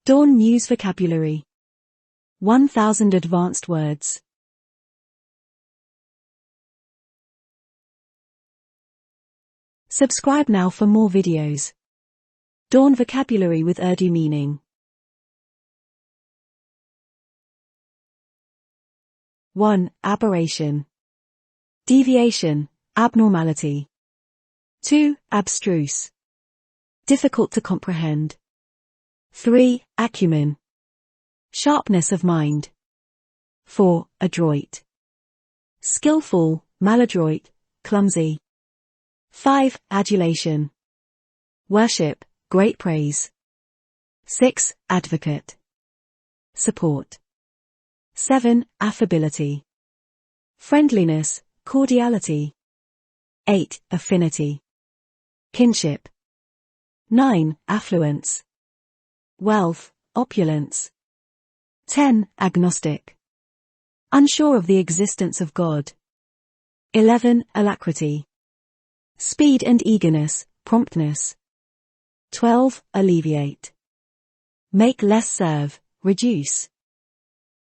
Dawn News Vocabulary. 1000 Advanced Words. Subscribe now for more videos. Dawn Vocabulary with Urdu meaning. 1. Aberration. Deviation, abnormality. 2. Abstruse. Difficult to comprehend. 3. Acumen. Sharpness of mind. 4. Adroit. Skillful, maladroit, clumsy. 5. Adulation. Worship, great praise. 6. Advocate. Support. 7. Affability. Friendliness, cordiality. 8. Affinity. Kinship. 9. Affluence. Wealth, opulence. 10. Agnostic. Unsure of the existence of God. 11. Alacrity. Speed and eagerness, promptness. 12. Alleviate. Make less serve, reduce.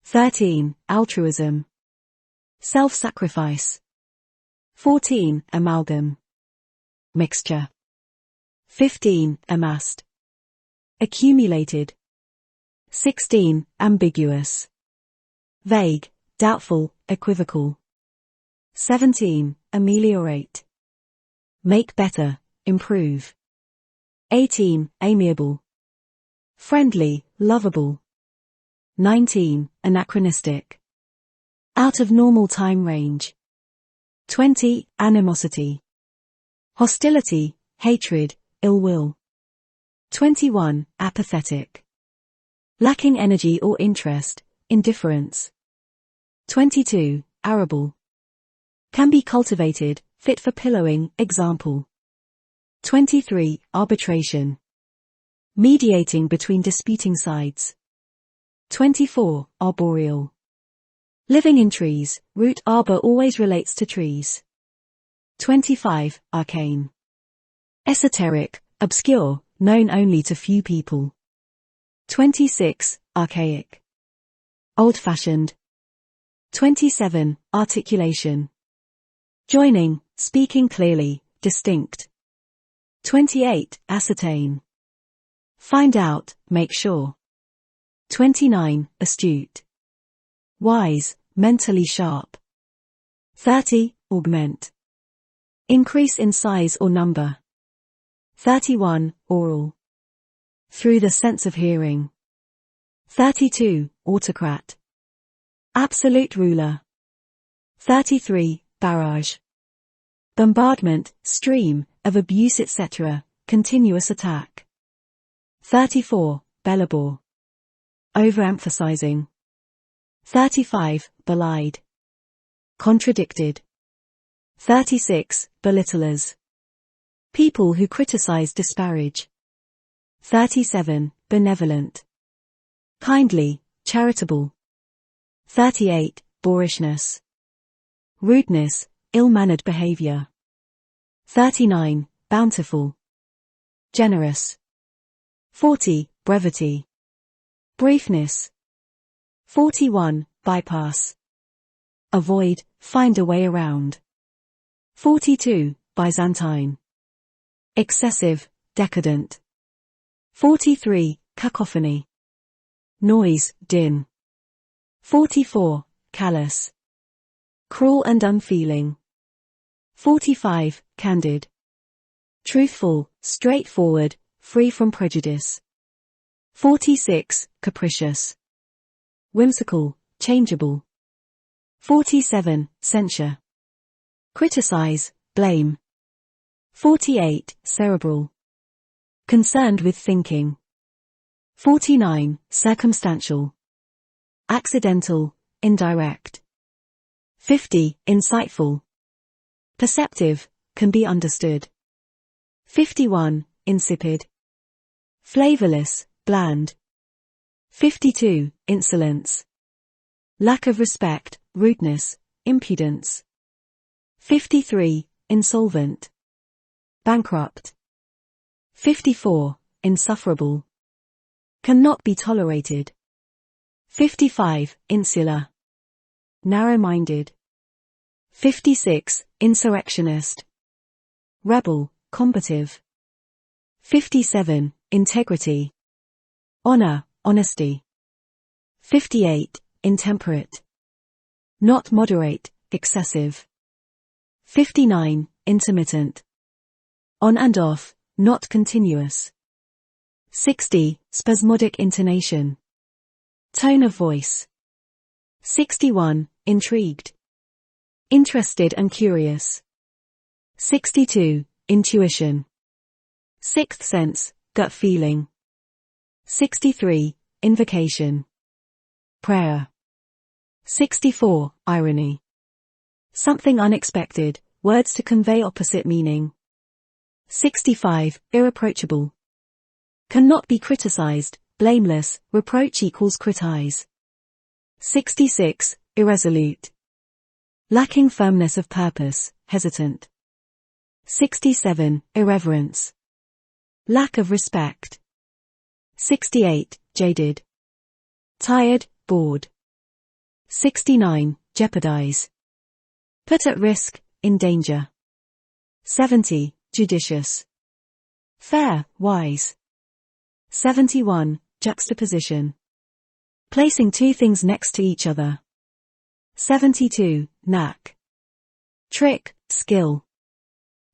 13. Altruism. Self-sacrifice. 14. Amalgam. Mixture. 15. Amassed. Accumulated. 16. Ambiguous. Vague, doubtful, equivocal. 17. Ameliorate. Make better, improve. 18. Amiable. Friendly, lovable. 19. Anachronistic. Out of normal time range. 20. Animosity. Hostility, hatred, ill will. 21. Apathetic. Lacking energy or interest, indifference. 22. Arable. Can be cultivated, fit for pillowing, example. 23. Arbitration. Mediating between disputing sides. 24. Arboreal. Living in trees, root arbor always relates to trees. 25. Arcane. Esoteric, obscure, known only to few people. 26. Archaic. Old-fashioned. 27. Articulation. Joining, speaking clearly, distinct. 28. Ascertain. Find out, make sure. 29. Astute. Wise, mentally sharp. 30. Augment. Increase in size or number. 31. Oral. Through the sense of hearing. 32. Autocrat. Absolute ruler. 33. Barrage. Bombardment, stream, of abuse etc., continuous attack. 34. Bellabore. Overemphasizing. 35. Belied. Contradicted. 36. Belittlers. People who criticize, disparage. 37. Benevolent. Kindly, charitable. 38. Boorishness. Rudeness, ill-mannered behavior. 39. Bountiful. Generous. 40. Brevity. Briefness. 41. Bypass. Avoid, find a way around. 42. Byzantine. Excessive, decadent. 43. Cacophony. Noise, din. 44. Callous. Cruel and unfeeling. 45. Candid. Truthful, straightforward, free from prejudice. 46. Capricious. Whimsical, changeable. 47. Censure. Criticize, blame. 48. Cerebral. Concerned with thinking. 49. Circumstantial. Accidental, indirect. 50. Insightful. Perceptive, can be understood. 51. Insipid. Flavorless, bland. 52. Insolence. Lack of respect, rudeness, impudence. 53. Insolvent. Bankrupt. 54. Insufferable. Cannot be tolerated. 55. Insular. Narrow-minded. 56. Insurrectionist. Rebel, combative. 57. Integrity. Honor, honesty. 58. Intemperate. Not moderate, excessive. 59. Intermittent. On and off, not continuous. 60. Spasmodic intonation. Tone of voice. 61. Intrigued. Interested and curious. 62. Intuition. Sixth sense, gut feeling. 63. Invocation. Prayer. 64. Irony. Something unexpected, words to convey opposite meaning. 65. Irreproachable. Cannot be criticized, blameless, reproach equals criticize. 66. Irresolute. Lacking firmness of purpose, hesitant. 67. Irreverence. Lack of respect. 68. Jaded. Tired, bored. 69. Jeopardize. Put at risk, in danger. 70. Judicious. Fair, wise. 71. Juxtaposition. Placing two things next to each other. 72. Knack. Trick, skill.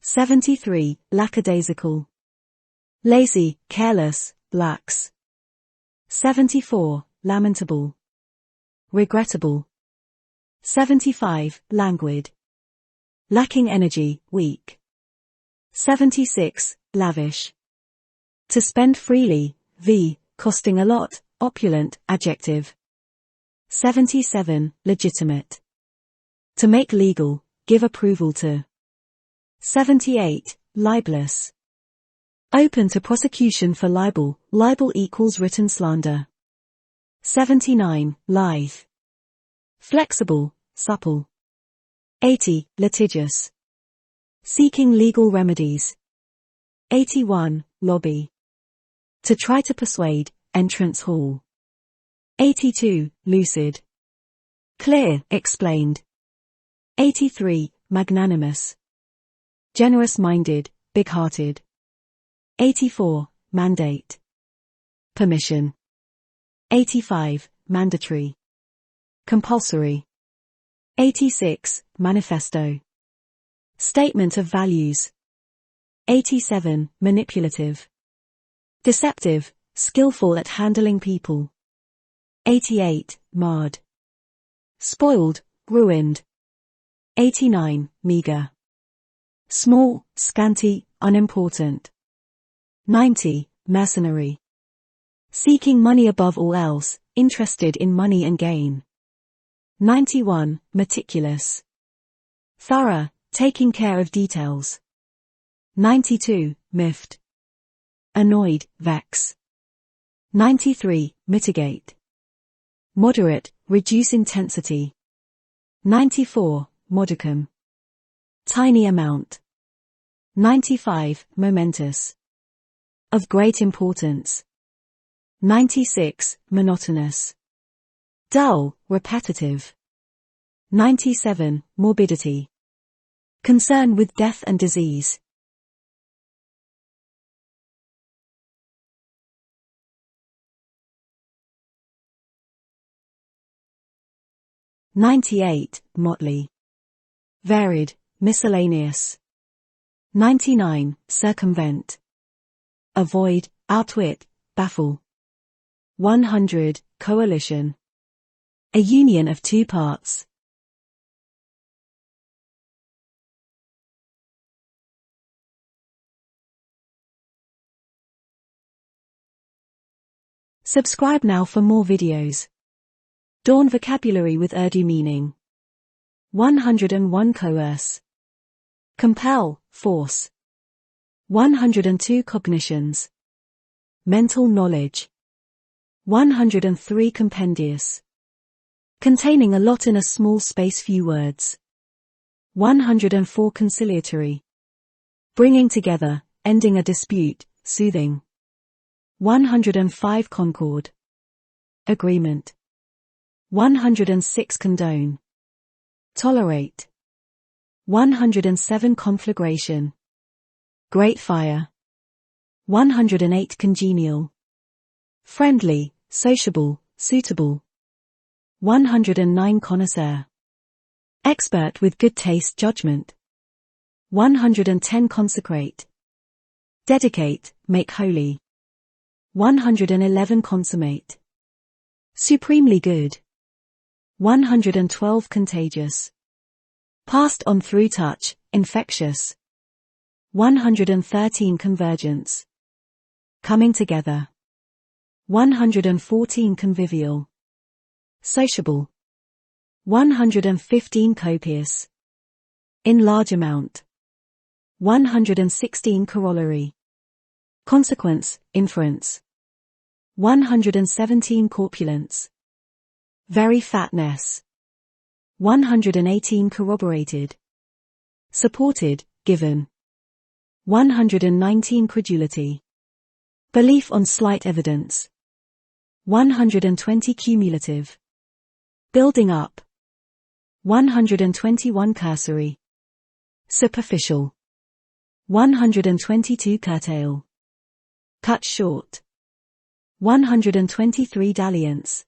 73. Lackadaisical. Lazy, careless, lax. 74. Lamentable. Regrettable. 75. Languid. Lacking energy, weak. 76. Lavish. To spend freely, costing a lot, opulent, adjective. 77. Legitimate. To make legal, give approval to. 78. Libelous. Open to prosecution for libel, libel equals written slander. 79. Lithe. Flexible, supple. 80. Litigious. Seeking legal remedies. 81. Lobby. To try to persuade, entrance hall. 82. Lucid. Clear, explained. 83. Magnanimous. Generous-minded, big-hearted. 84. Mandate. Permission. 85. Mandatory. Compulsory. 86. Manifesto. Statement of values. 87. Manipulative. Deceptive, skillful at handling people. 88. Marred. Spoiled, ruined. 89. Meager. Small, scanty, unimportant. 90. Mercenary. Seeking money above all else, interested in money and gain. 91. Meticulous. Thorough, taking care of details. 92. Miffed. Annoyed, vex. 93. Mitigate. Moderate, reduce intensity. 94. Modicum. Tiny amount. 95. Momentous. Of great importance. 96. Monotonous. Dull, repetitive. 97. Morbidity. Concern with death and disease. '98. Motley. Varied, miscellaneous. 99. Circumvent. Avoid, outwit, baffle. 100. Coalition. A union of two parts. Subscribe now for more videos. Dawn vocabulary with Urdu meaning. 101. Coerce. Compel, force. 102. Cognitions. Mental knowledge. 103. Compendious. Containing a lot in a small space, few words. 104. Conciliatory. Bringing together, ending a dispute, soothing. 105 concord. Agreement. 106 condone. Tolerate. 107 conflagration. Great fire. 108 congenial. Friendly, sociable, suitable. 109 connoisseur. Expert with good taste judgment. 110 consecrate. Dedicate, make holy. 111 consummate. Supremely good. 112 contagious. Passed on through touch, infectious. 113 convergence. Coming together. 114 convivial. Sociable. 115 copious. In large amount. 116 corollary. Consequence, inference. 117 corpulence. Very fatness. 118 corroborated. Supported, given. 119 credulity. Belief on slight evidence. 120 cumulative. Building up. 121 cursory. Superficial. 122 curtail. Cut short. 123 dalliance.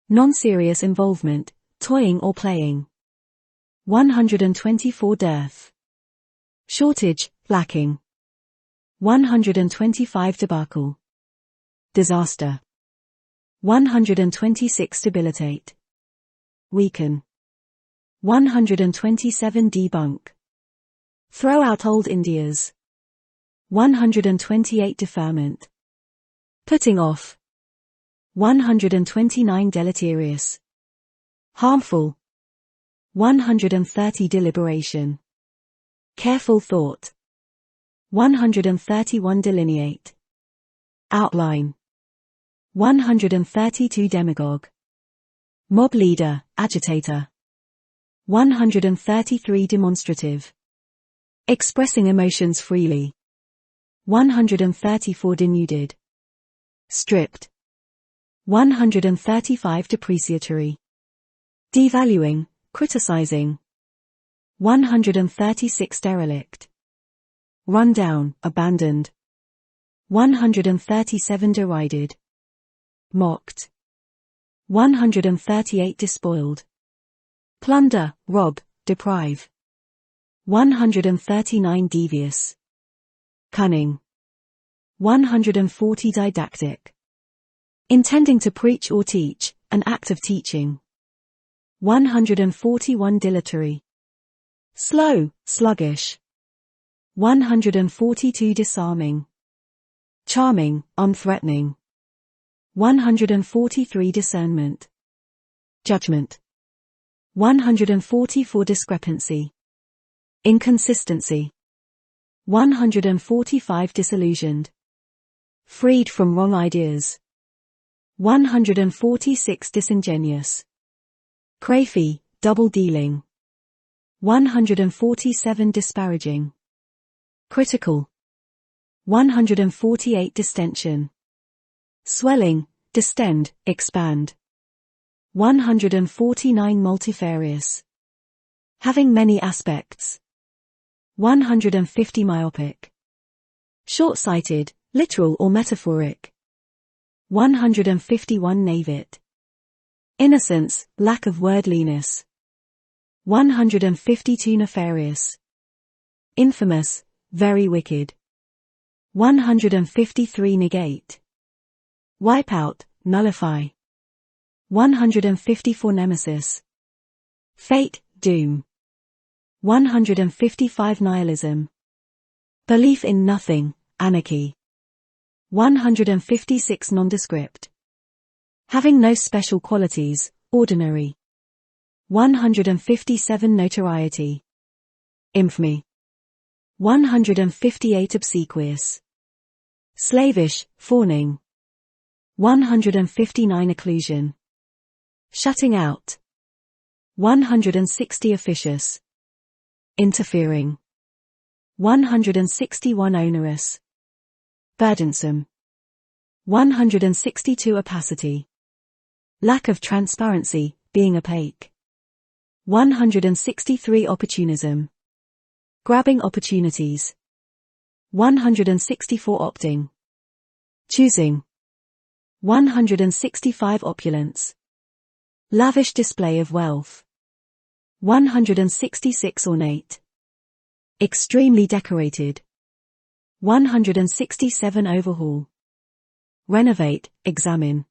Non-serious involvement, toying or playing. 124 dearth. Shortage, lacking. 125 debacle. Disaster. 126 debilitate. Weaken. 127 debunk. Throw out old Indias. 128 deferment. Putting off. 129 deleterious. Harmful. 130 deliberation. Careful thought. 131 delineate. Outline. 132 demagogue. Mob leader, agitator. 133 demonstrative. Expressing emotions freely. 134 denuded. Stripped. 135 depreciatory. Devaluing, criticizing. 136 derelict. Run down, abandoned. 137 derided. Mocked. 138 despoiled. Plunder, rob, deprive. 139 devious. Cunning. 140 didactic. Intending to preach or teach, an act of teaching. 141 dilatory. Slow, sluggish. 142 disarming. Charming, unthreatening. 143 discernment. Judgment. 144 discrepancy. Inconsistency. 145 disillusioned. Freed from wrong ideas. 146 disingenuous. Crafty, double dealing. 147 disparaging. Critical. 148 distension. Swelling, distend, expand. 149 multifarious. Having many aspects. 150 myopic. Short-sighted, literal or metaphoric. 151 navit. Innocence, lack of wordliness. 152 nefarious. Infamous, very wicked. 153 negate. Wipe out, nullify. 154 nemesis. Fate, doom. 155 nihilism. Belief in nothing, anarchy. 156 nondescript. Having no special qualities, ordinary. 157 notoriety. Infamy. 158 obsequious. Slavish, fawning. 159 occlusion. Shutting out. 160 officious. Interfering. 161 onerous. Burdensome. 162 opacity. Lack of transparency, being opaque. 163 opportunism. Grabbing opportunities. 164 opting. Choosing. 165 opulence. Lavish display of wealth. 166 ornate. Extremely decorated. 167 overhaul. Renovate, examine.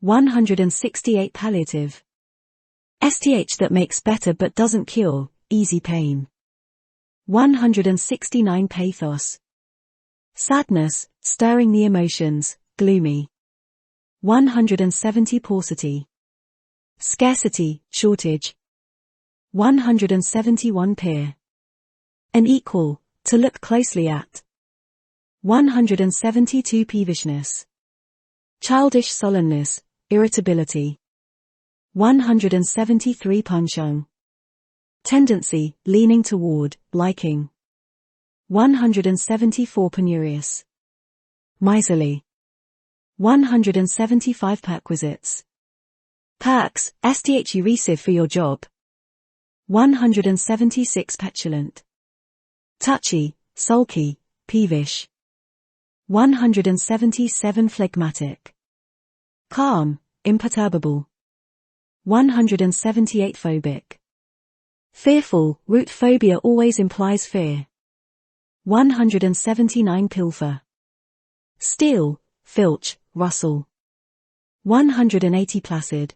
168 palliative. STH that makes better but doesn't cure, easy pain. 169 pathos. Sadness, stirring the emotions, gloomy. 170 paucity. Scarcity, shortage. 171 peer. Unequal, to look closely at. 172 peevishness. Childish sullenness, irritability. 173 punchung. Tendency, leaning toward, liking. 174 penurious. Miserly. 175 perquisites. Perks, STH receive for your job. 176 petulant. Touchy, sulky, peevish. 177 phlegmatic. Calm, imperturbable. 178 phobic. Fearful, root phobia always implies fear. 179 pilfer. Steal, filch, rustle. 180 placid.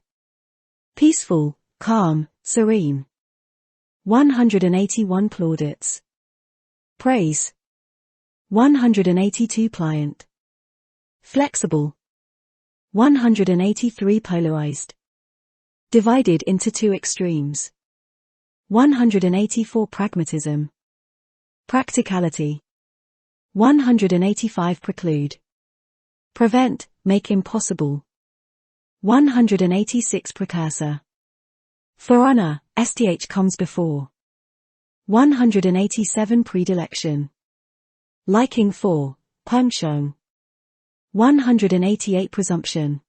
Peaceful, calm, serene. 181 plaudits. Praise. 182 pliant. Flexible. 183 polarized. Divided into two extremes. 184 pragmatism. Practicality. 185 preclude. Prevent, make impossible. 186 precursor. Forerunner, STH comes before. 187 predilection. Liking for, punchung. 188 presumption.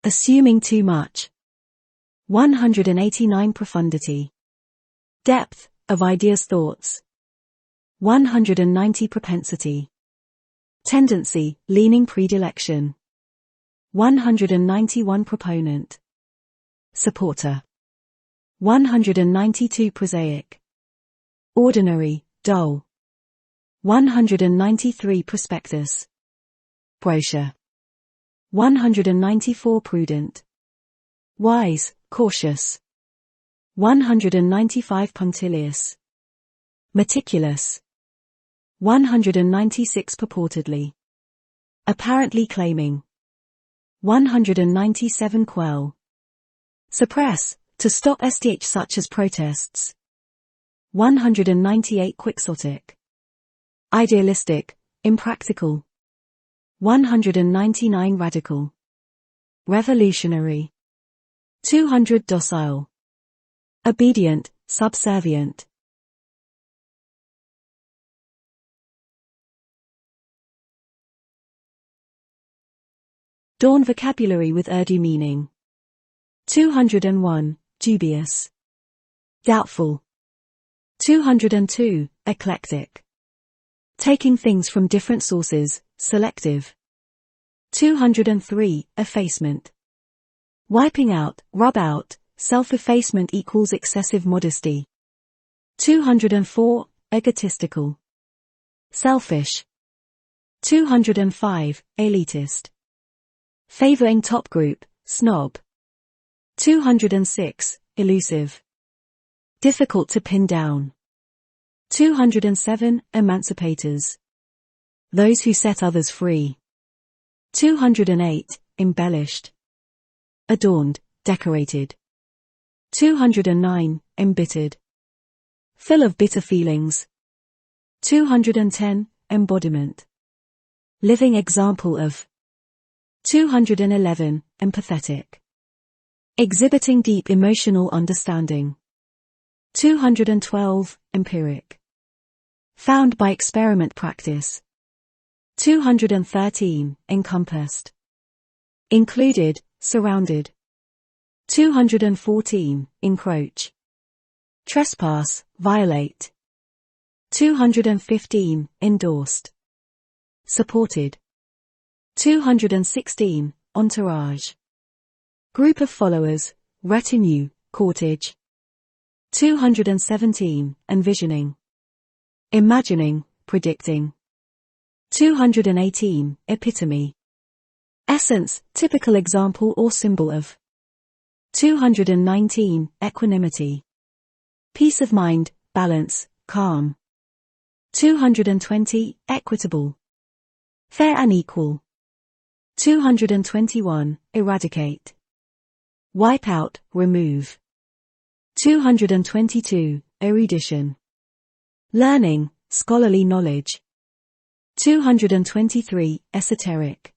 Assuming too much. 189 profundity. Depth, of ideas thoughts. 190 propensity. Tendency, leaning predilection. 191 proponent. Supporter. 192 prosaic. Ordinary, dull. 193 prospectus. Brochure. 194 prudent. Wise, cautious. 195 punctilious. Meticulous. 196 purportedly. Apparently claiming. 197 quell. Suppress, to stop STH such as protests. 198 quixotic. Idealistic, impractical. 199 radical. Revolutionary. 200 docile. Obedient, subservient. Dawn vocabulary with Urdu meaning. 201, dubious. Doubtful. 202, eclectic. Taking things from different sources, selective. 203, effacement. Wiping out, rub out, self-effacement equals excessive modesty. 204, egotistical. Selfish. 205, elitist. Favoring top group, snob. 206, elusive. Difficult to pin down. 207, emancipators. Those who set others free. 208, embellished. Adorned, decorated. 209, embittered. Full of bitter feelings. 210, embodiment. Living example of. 211, empathetic. Exhibiting deep emotional understanding. 212, empiric. Found by experiment practice. 213, encompassed. Included, surrounded. 214, encroach. Trespass, violate. 215, endorsed. Supported. 216, entourage. Group of followers, retinue, cortege. 217, envisioning. Imagining, predicting. 218, epitome. Essence, typical example or symbol of. 219, equanimity. Peace of mind, balance, calm. 220, equitable. Fair and equal. 221, eradicate. Wipe out, remove. 222, erudition. Learning, scholarly knowledge. 223, esoteric.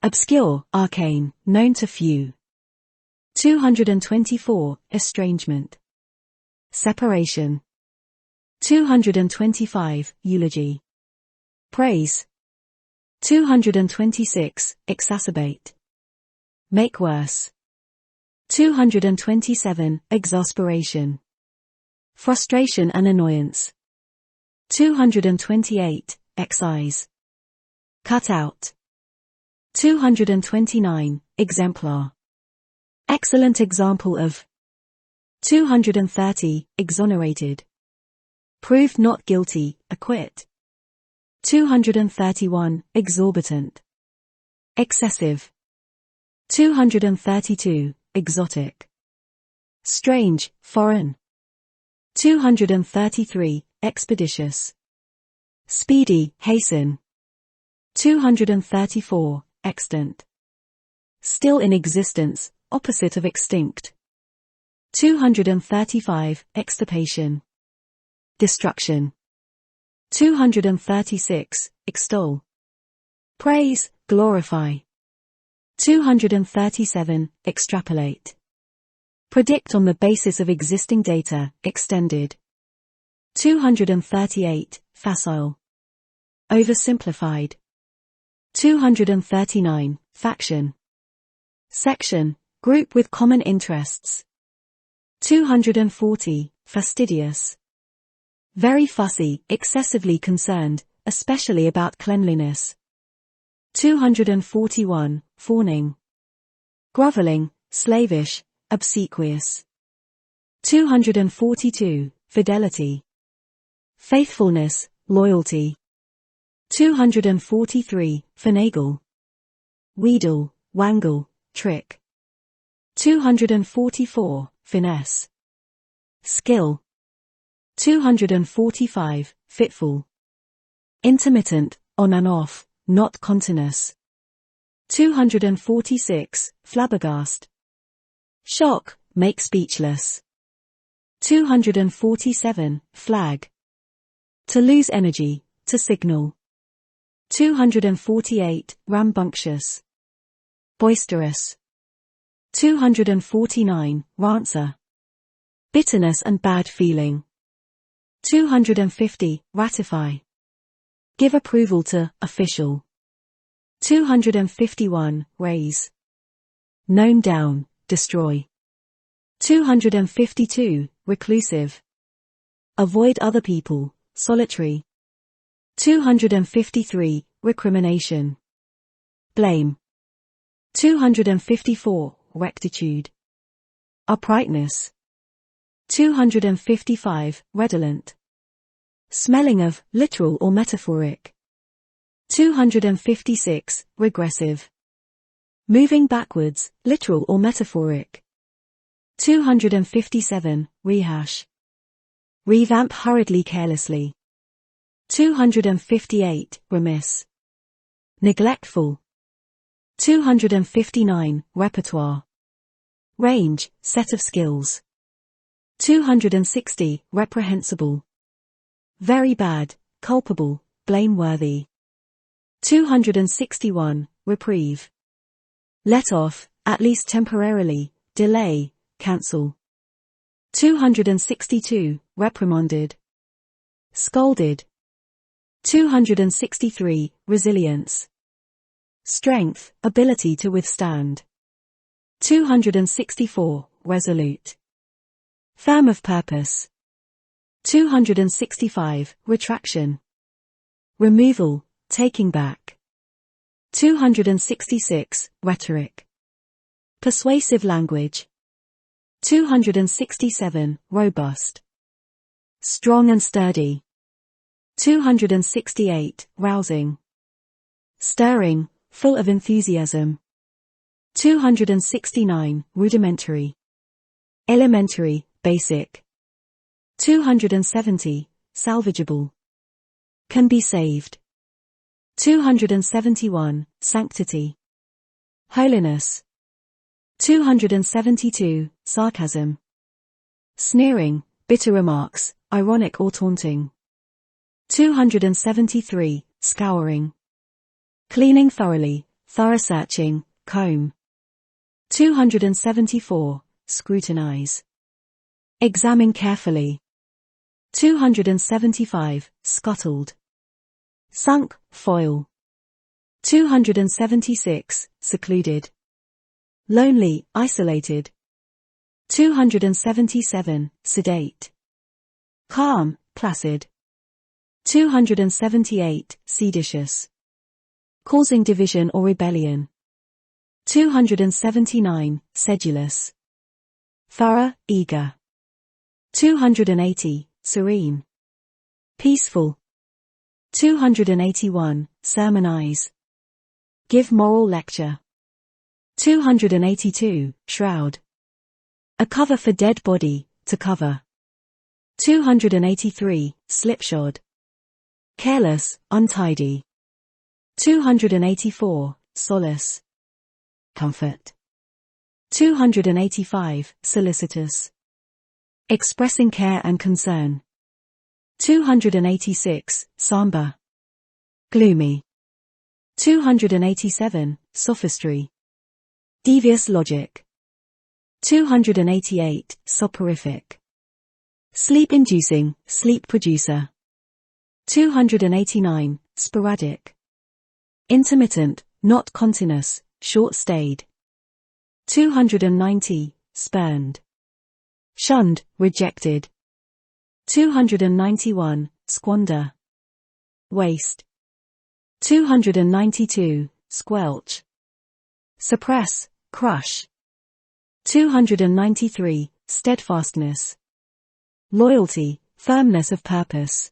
Obscure, arcane, known to few. 224, estrangement. Separation. 225, eulogy. Praise. 226, exacerbate. Make worse. 227, exasperation. Frustration and annoyance. 228, excise. Cut out. 229, exemplar. Excellent example of. 230, exonerated. Proved not guilty, acquit. 231, exorbitant. Excessive. 232, exotic. Strange, foreign. 233, expeditious. Speedy, hasten. 234, extant. Still in existence, opposite of extinct. 235, extirpation. Destruction. 236, extol. Praise, glorify. 237, extrapolate. Predict on the basis of existing data, extended. 238, facile. Oversimplified. 239, faction. Section, group with common interests. 240, fastidious. Very fussy, excessively concerned, especially about cleanliness. 241, fawning. Groveling, slavish, obsequious. 242, fidelity. Faithfulness, loyalty. 243, finagle. Wheedle, wangle, trick. 244, finesse. Skill. 245, fitful. Intermittent, on and off, not continuous. 246, flabbergast. Shock, make speechless. 247, flag. To lose energy, to signal. 248, rambunctious. Boisterous. 249, rancer. Bitterness and bad feeling. 250, ratify. Give approval to, official. 251, raise. Known down, destroy. 252, reclusive. Avoid other people, solitary. 253, recrimination. Blame. 254, rectitude. Uprightness. 255, redolent. Smelling of, literal or metaphoric. 256, regressive. Moving backwards, literal or metaphoric. 257, rehash. Revamp hurriedly carelessly. 258, remiss. Neglectful. 259, repertoire. Range, set of skills. 260, reprehensible. Very bad, culpable, blameworthy. 261, reprieve. Let off, at least temporarily, delay, cancel. 262, reprimanded. Scolded. 263. Resilience. Strength, ability to withstand. 264. Resolute. Firm of purpose. 265. Retraction. Removal, taking back. 266. Rhetoric. Persuasive language. 267. Robust. Strong and sturdy. 268. Rousing. Stirring, full of enthusiasm. 269. Rudimentary. Elementary, basic. 270. Salvageable. Can be saved. 271. Sanctity. Holiness. 272. Sarcasm. Sneering, bitter remarks, ironic or taunting. 273. Scouring. Cleaning thoroughly, thorough searching, comb. 274. Scrutinize. Examine carefully. 275. Scuttled. Sunk, foil. 276. Secluded. Lonely, isolated. 277. Sedate. Calm, placid. 278. Seditious. Causing division or rebellion. 279. Sedulous. Thorough, eager. 280. Serene. Peaceful. 281. Sermonize. Give moral lecture. 282. Shroud. A cover for dead body, to cover. 283. Slipshod. Careless, untidy. 284. Solace. Comfort. 285. Solicitous. Expressing care and concern. 286. Somber. Gloomy. 287. Sophistry. Devious logic. 288. Soporific. Sleep-inducing, sleep producer. 289. Sporadic. Intermittent, not continuous, short-stayed. 290. Spurned. Shunned, rejected. 291. Squander. Waste. 292. Squelch. Suppress, crush. 293. Steadfastness. Loyalty, firmness of purpose.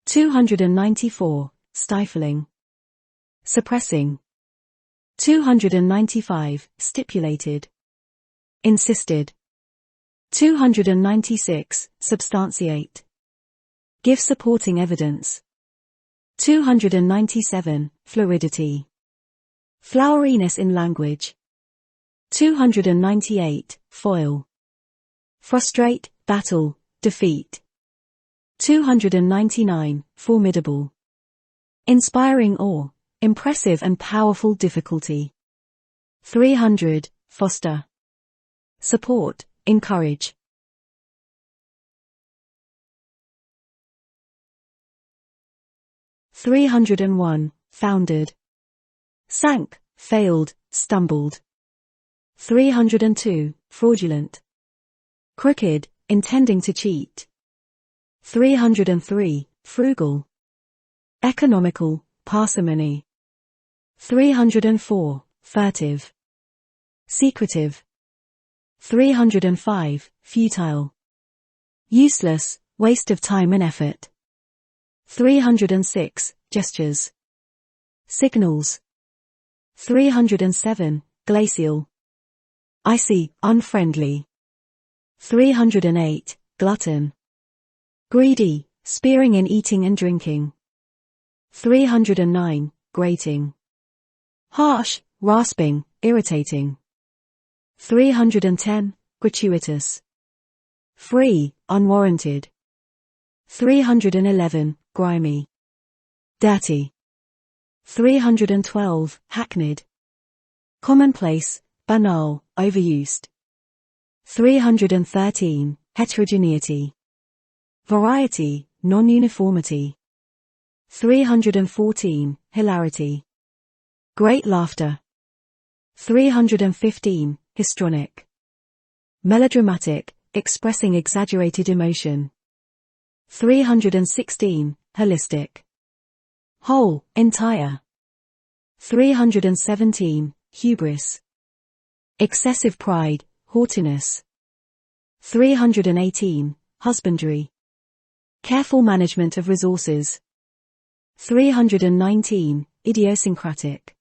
294. Stifling. Suppressing. 295. Stipulated. Insisted. 296. Substantiate. Give supporting evidence. 297. Fluidity. Floweriness in language. 298. Foil. Frustrate, battle, defeat. 299. Formidable. Inspiring awe, impressive and powerful difficulty. 300. Foster. Support, encourage. 301. Founded. Sank, failed, stumbled. 302. Fraudulent. Crooked, intending to cheat. 303. Frugal. Economical, parsimony. 304. Furtive. Secretive. 305. Futile. Useless, waste of time and effort. 306. Gestures. Signals. 307. Glacial. Icy, unfriendly. 308. Glutton. Greedy, spearing in eating and drinking. 309. Grating. Harsh, rasping, irritating. 310. Gratuitous. Free, unwarranted. 311. Grimy. Dirty. 312. Hackneyed. Commonplace, banal, overused. 313. Heterogeneity. Variety, non-uniformity. 314, hilarity. Great laughter. 315, histrionic. Melodramatic, expressing exaggerated emotion. 316, holistic. Whole, entire. 317, hubris. Excessive pride, haughtiness. 318, husbandry. Careful management of resources. 319, idiosyncratic.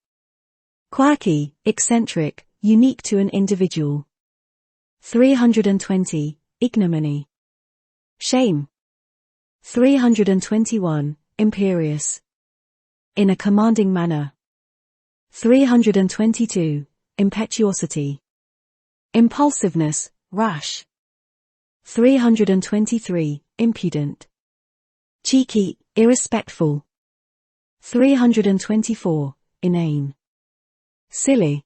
Quirky, eccentric, unique to an individual. 320, ignominy. Shame. 321, imperious. In a commanding manner. 322, impetuosity. Impulsiveness, rash. 323, impudent. Cheeky, irrespectful. 324, inane. Silly.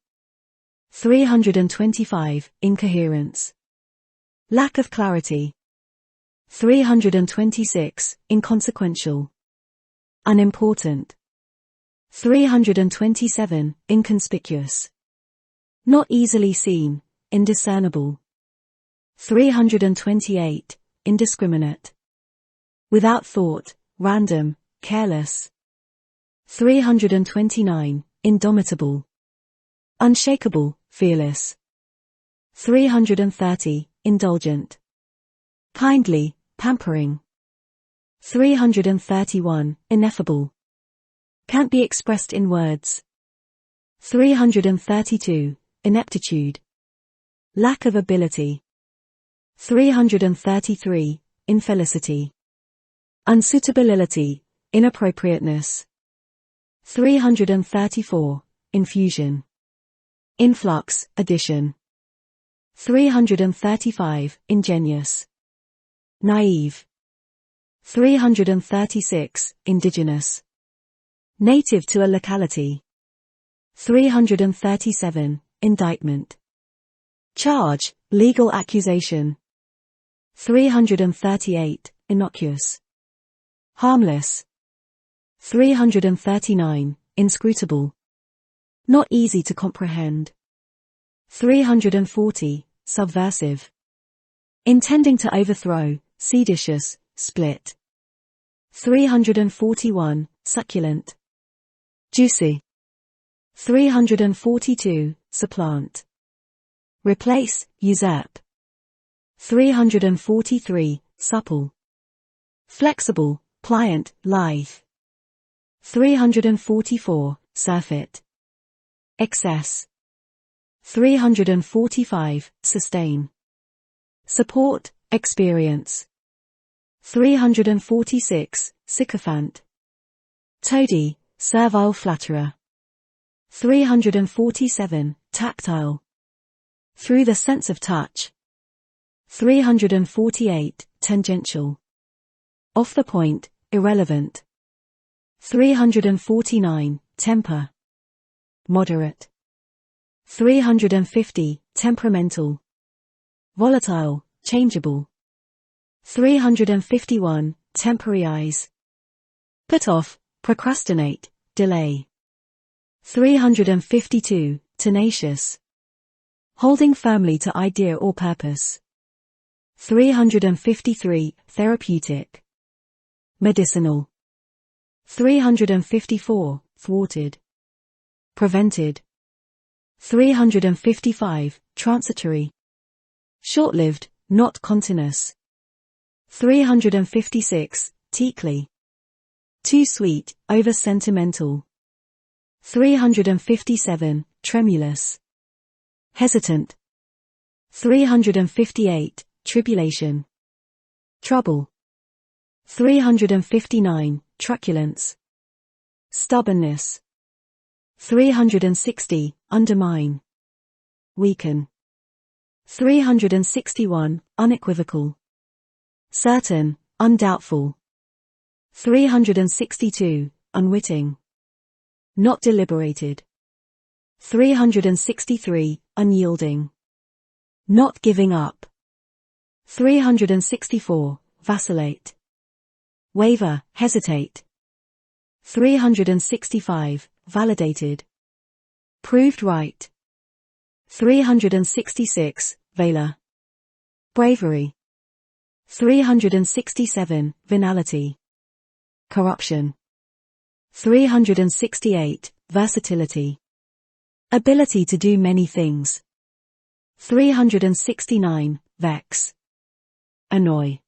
325, incoherence. Lack of clarity. 326, inconsequential. Unimportant. 327, inconspicuous. Not easily seen, indiscernible. 328, indiscriminate. Without thought, random, careless. 329, indomitable. Unshakable, fearless. 330, indulgent. Kindly, pampering. 331, ineffable. Can't be expressed in words. 332, ineptitude. Lack of ability. 333, infelicity. Unsuitability, inappropriateness. 334, infusion. Influx, addition. 335, ingenious. Naive. 336, indigenous. Native to a locality. 337, indictment. Charge, legal accusation. 338, innocuous. Harmless. 339, inscrutable. Not easy to comprehend. 340, subversive. Intending to overthrow, seditious, split. 341, succulent. Juicy. 342, supplant. Replace, usurp. 343, supple. Flexible, pliant, lithe. 344, surfeit. Excess. 345, sustain. Support, experience. 346, sycophant. Toady, servile flatterer. 347, tactile. Through the sense of touch. 348, tangential. Off the point, irrelevant. 349, temper. Moderate. 350, temperamental. Volatile, changeable. 351, temporize. Put off, procrastinate, delay. 352, tenacious. Holding firmly to idea or purpose. 353, therapeutic. Medicinal. 354, thwarted. Prevented. 355, transitory. Short-lived, not continuous. 356, teakly. Too sweet, over-sentimental. 357, tremulous. Hesitant. 358, tribulation. Trouble. 359, truculence. Stubbornness. 360, undermine. Weaken. 361, unequivocal. Certain, undoubtful. 362, unwitting. Not deliberated. 363, unyielding. Not giving up. 364, vacillate. Waver, hesitate. 365, validated. Proved right. 366, valor. Bravery. 367, venality. Corruption. 368, versatility. Ability to do many things. 369, vex. Annoy.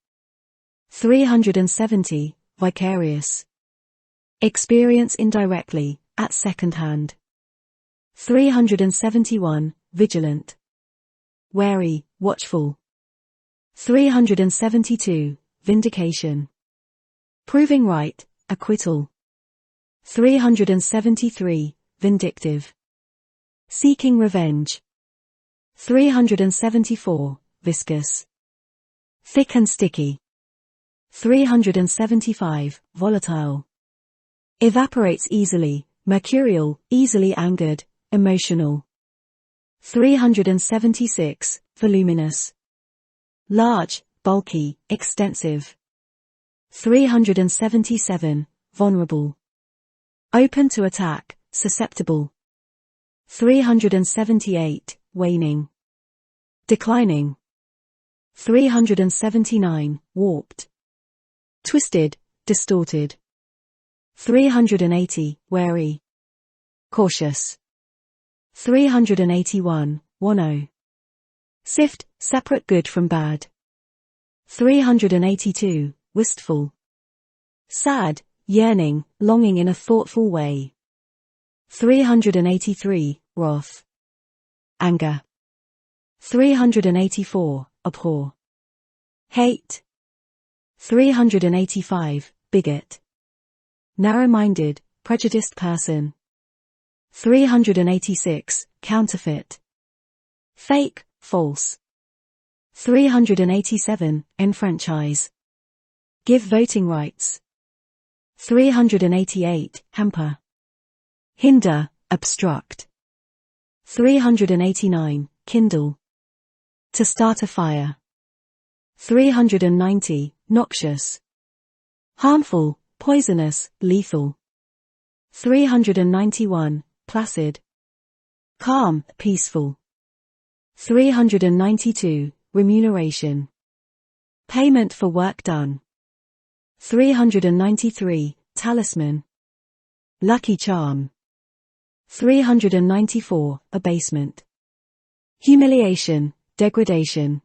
370, vicarious. Experience indirectly, at second hand. 371, vigilant. Wary, watchful. 372, vindication. Proving right, acquittal. 373, vindictive. Seeking revenge. 374, viscous. Thick and sticky. 375, volatile. Evaporates easily, mercurial, easily angered, emotional. 376, voluminous. Large, bulky, extensive. 377, vulnerable. Open to attack, susceptible. 378, waning. Declining. 379, warped. Twisted, distorted. 380, wary. Cautious. 381, wano. Sift, separate good from bad. 382, wistful. Sad, yearning, longing in a thoughtful way. 383, wrath. Anger. 384, abhor. Hate. 385, bigot. Narrow-minded, prejudiced person. 386, counterfeit. Fake, false. 387, enfranchise. Give voting rights. 388, hamper. Hinder, obstruct. 389, kindle. To start a fire. 390, noxious. Harmful, poisonous, lethal. 391, placid. Calm, peaceful. 392, remuneration. Payment for work done. 393, talisman. Lucky charm. 394, abasement. Humiliation, degradation.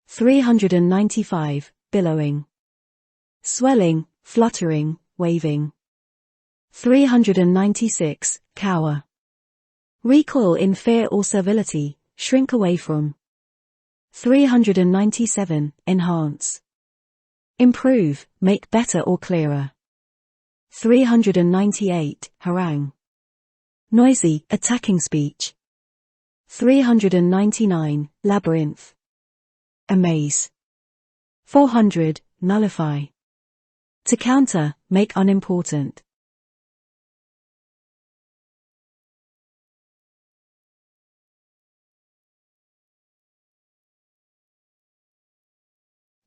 395, billowing. Swelling, fluttering, waving. 396, cower. Recoil in fear or servility, shrink away from. 397, enhance. Improve, make better or clearer. 398, harangue. Noisy, attacking speech. 399, labyrinth. Amaze. 400, nullify. To counter, make unimportant.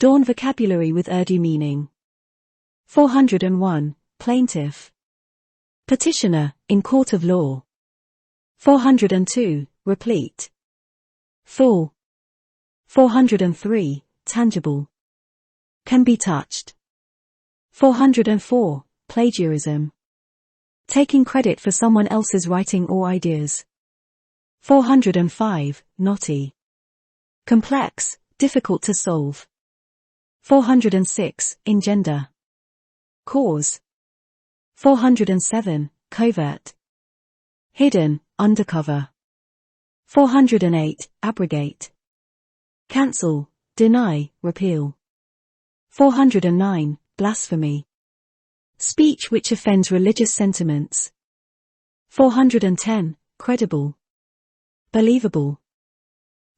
Dawn vocabulary with Urdu meaning. 401, plaintiff. Petitioner, in court of law. 402, replete. Full. 403, tangible. Can be touched. 404, plagiarism. Taking credit for someone else's writing or ideas. 405, knotty. Complex, difficult to solve. 406, engender. Cause. 407, covert. Hidden, undercover. 408, abrogate. Cancel, deny, repeal. 409, blasphemy. Speech which offends religious sentiments. 410, credible. Believable.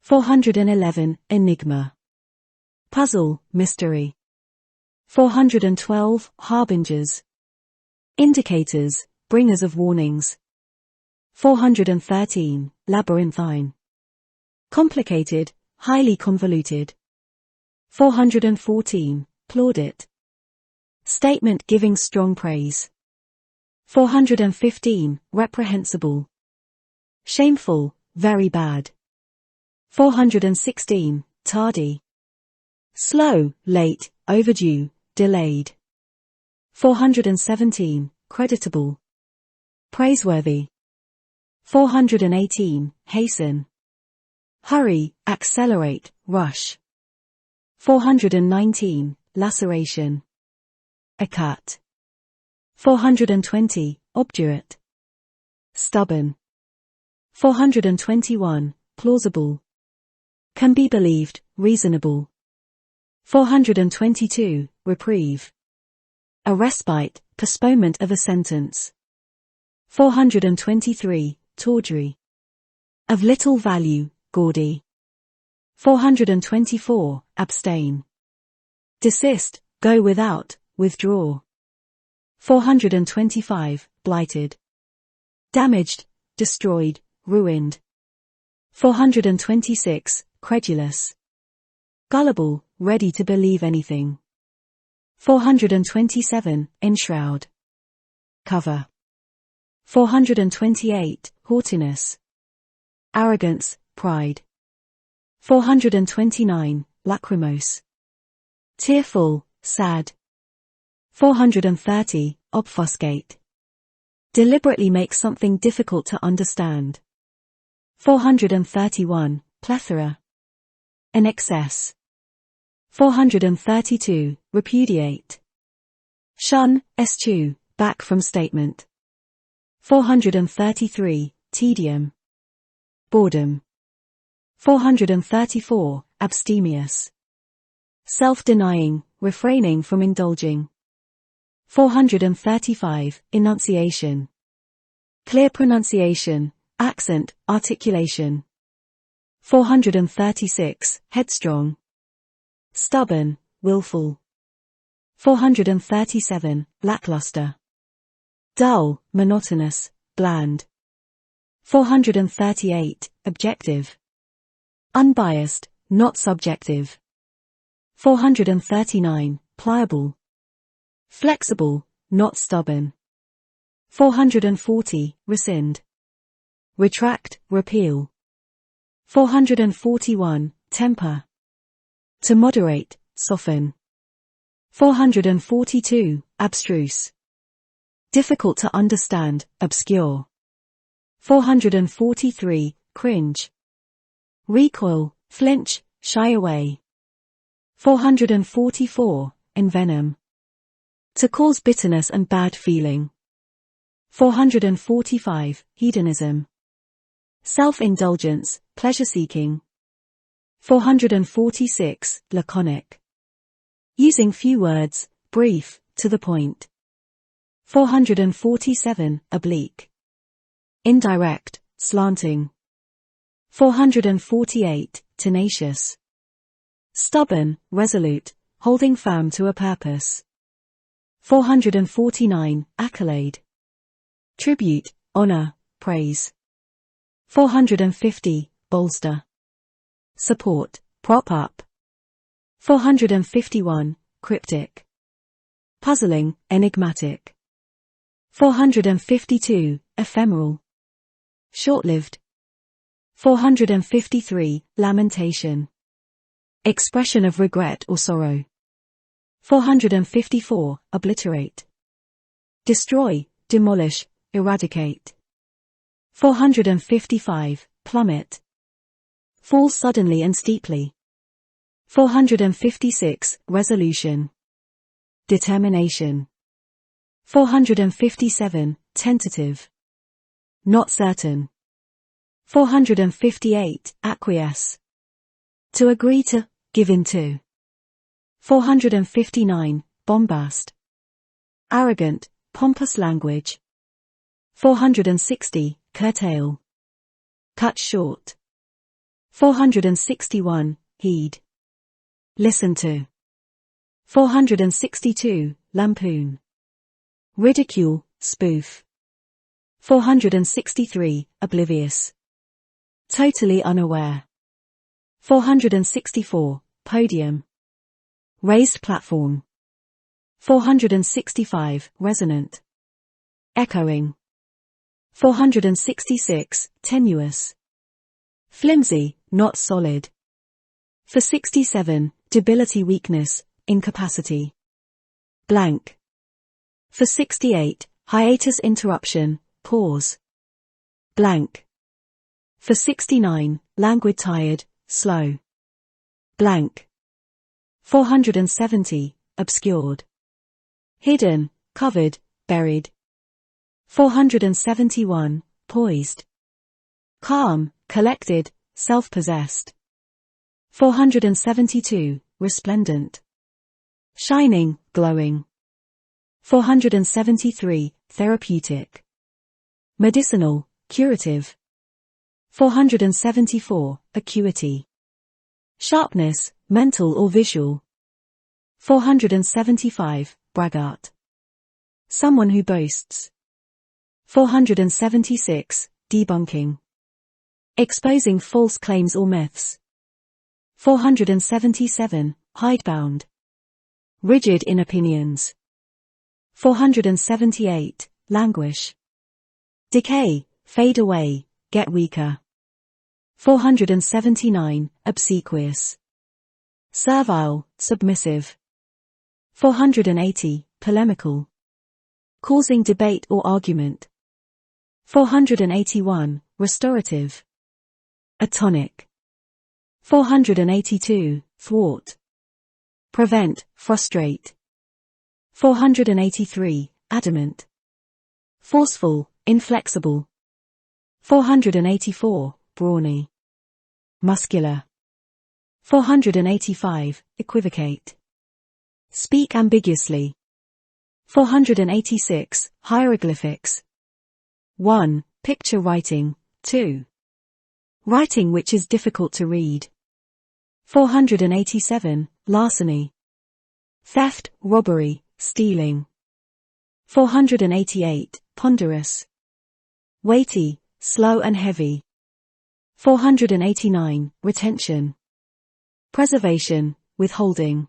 411, enigma. Puzzle, mystery. 412, harbingers. Indicators, bringers of warnings. 413, labyrinthine. Complicated, highly convoluted. 414, plaudit. Statement giving strong praise. 415, reprehensible. Shameful, very bad. 416, tardy. Slow, late, overdue, delayed. 417, creditable. Praiseworthy. 418, hasten. Hurry, accelerate, rush. 419, laceration. A cut. 420, obdurate. Stubborn. 421, plausible. Can be believed, reasonable. 422, reprieve. A respite, postponement of a sentence. 423, tawdry. Of little value, gaudy. 424, abstain. Desist, go without, withdraw. 425, blighted. Damaged, destroyed, ruined. 426, credulous. Gullible, ready to believe anything. 427, enshroud. Cover. 428, haughtiness. Arrogance, pride. 429, lachrymose. Tearful, sad. 430, obfuscate. Deliberately make something difficult to understand. 431, plethora. An excess. 432, repudiate. Shun, eschew, back from statement. 433, tedium. Boredom. 434, abstemious. Self-denying, refraining from indulging. 435, enunciation. Clear pronunciation, accent, articulation. 436, headstrong. Stubborn, willful. 437, lackluster. Dull, monotonous, bland. 438, objective. Unbiased, not subjective. 439, pliable. Flexible, not stubborn. 440, rescind. Retract, repeal. 441, temper. To moderate, soften. 442, abstruse. Difficult to understand, obscure. 443, cringe. Recoil, flinch, shy away. 444, envenom. To cause bitterness and bad feeling. 445, hedonism. Self-indulgence, pleasure-seeking. 446, laconic. Using few words, brief, to the point. 447, oblique. Indirect, slanting. 448, tenacious. Stubborn, resolute, holding firm to a purpose. 449, accolade. Tribute, honor, praise. 450, bolster. Support, prop up. 451, cryptic. Puzzling, enigmatic. 452, ephemeral. Short-lived. 453, lamentation. Expression of regret or sorrow. 454, obliterate. Destroy, demolish, eradicate. 455, plummet. Fall suddenly and steeply. 456, resolution. Determination. 457, tentative. Not certain. 458, acquiesce. To agree to, give in to. 459, bombast. Arrogant, pompous language. 460, curtail. Cut short. 461, heed. Listen to. 462, lampoon. Ridicule, spoof. 463, oblivious. Totally unaware. 464, podium. Raised platform. 465, resonant. Echoing. 466, tenuous. Flimsy, not solid. For 67, debility, weakness, incapacity. Blank. For 68, hiatus, interruption, pause. Blank. For 69, languid, tired, slow. Blank. 470, obscured. Hidden, covered, buried. 471, poised. Calm, collected, self-possessed. 472, resplendent. Shining, glowing. 473, therapeutic. Medicinal, curative. 474, acuity. Sharpness, mental or visual. 475, braggart. Someone who boasts. 476, debunking. Exposing false claims or myths. 477, hidebound. Rigid in opinions. 478, languish. Decay, fade away, get weaker. 479, obsequious. Servile, submissive. 480, polemical. Causing debate or argument. 481, restorative. Atonic. 482, thwart. Prevent, frustrate. 483, adamant. Forceful, inflexible. 484, brawny. Muscular. 485, equivocate. Speak ambiguously. 486, hieroglyphics. 1. Picture writing. 2. Writing which is difficult to read. 487, larceny. Theft, robbery, stealing. 488, ponderous. Weighty, slow and heavy. 489, retention. Preservation, withholding.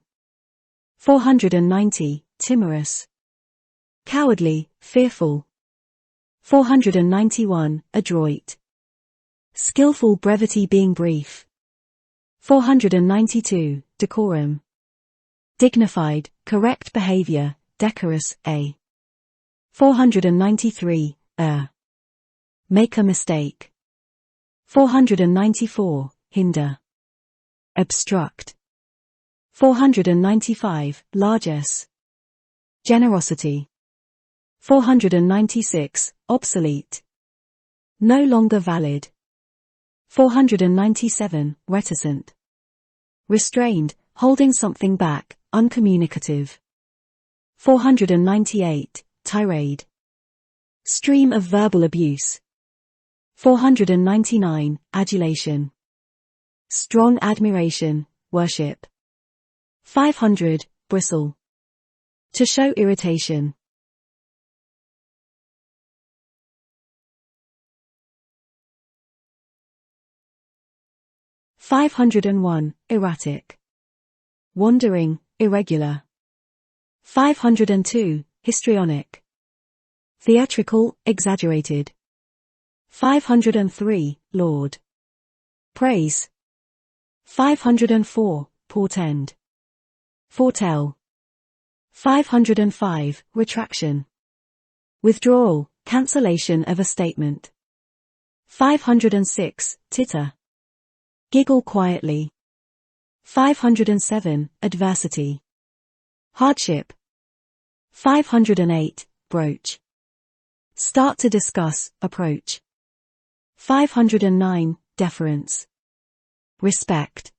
490, timorous. Cowardly, fearful. 491, adroit. Skillful, brevity, being brief. 492, decorum. Dignified, correct behavior, decorous, a. 493, make a mistake. 494, hinder. Obstruct. 495, largesse. Generosity. 496, obsolete. No longer valid. 497, reticent. Restrained, holding something back, uncommunicative. 498, tirade. Stream of verbal abuse. 499, adulation. Strong admiration, worship. 500, bristle. To show irritation. 501, erratic. Wandering, irregular. 502, histrionic. Theatrical, exaggerated. 503, laud. Praise. 504, portend. Foretell. 505, retraction. Withdrawal, cancellation of a statement. 506, titter. Giggle quietly. 507, adversity. Hardship. 508, broach. Start to discuss, approach. 509, deference. Respect.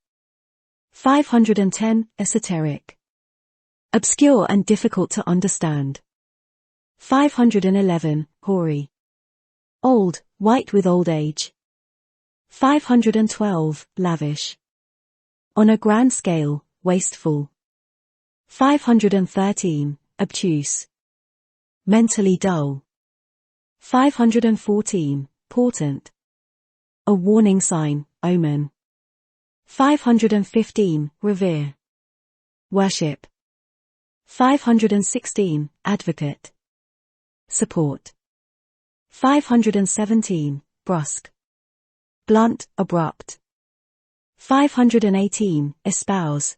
510, esoteric. Obscure and difficult to understand. 511, hoary. Old, white with old age. 512, lavish. On a grand scale, wasteful. 513, obtuse. Mentally dull. 514, portent. A warning sign, omen. 515, revere. Worship. 516, advocate. support. 517, brusque. Blunt, abrupt. 518, espouse.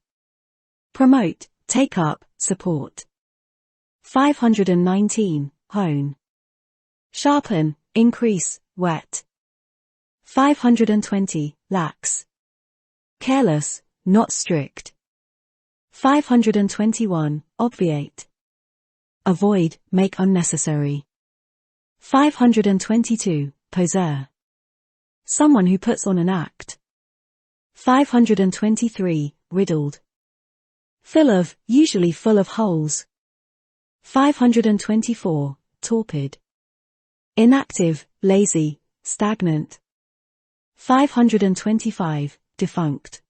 Promote, take up, support. 519, hone. Sharpen, increase, whet. 520, lax. Careless, not strict. 521, obviate. Avoid, make unnecessary. 522, poseur. Someone who puts on an act. 523, riddled. Full of, usually full of holes. 524, torpid. Inactive, lazy, stagnant. 525, defunct.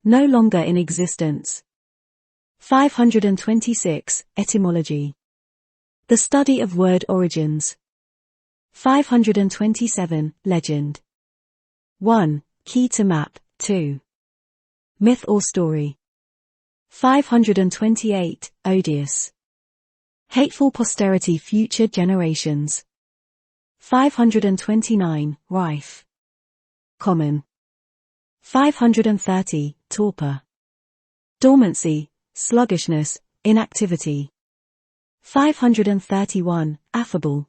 No longer in existence. 526, etymology. The study of word origins. 527, legend. 1. Key to map. 2. Myth or story. 528, odious. Hateful posterity, future generations. 529, rife. Common. 530, torpor. Dormancy, sluggishness, inactivity. 531, affable.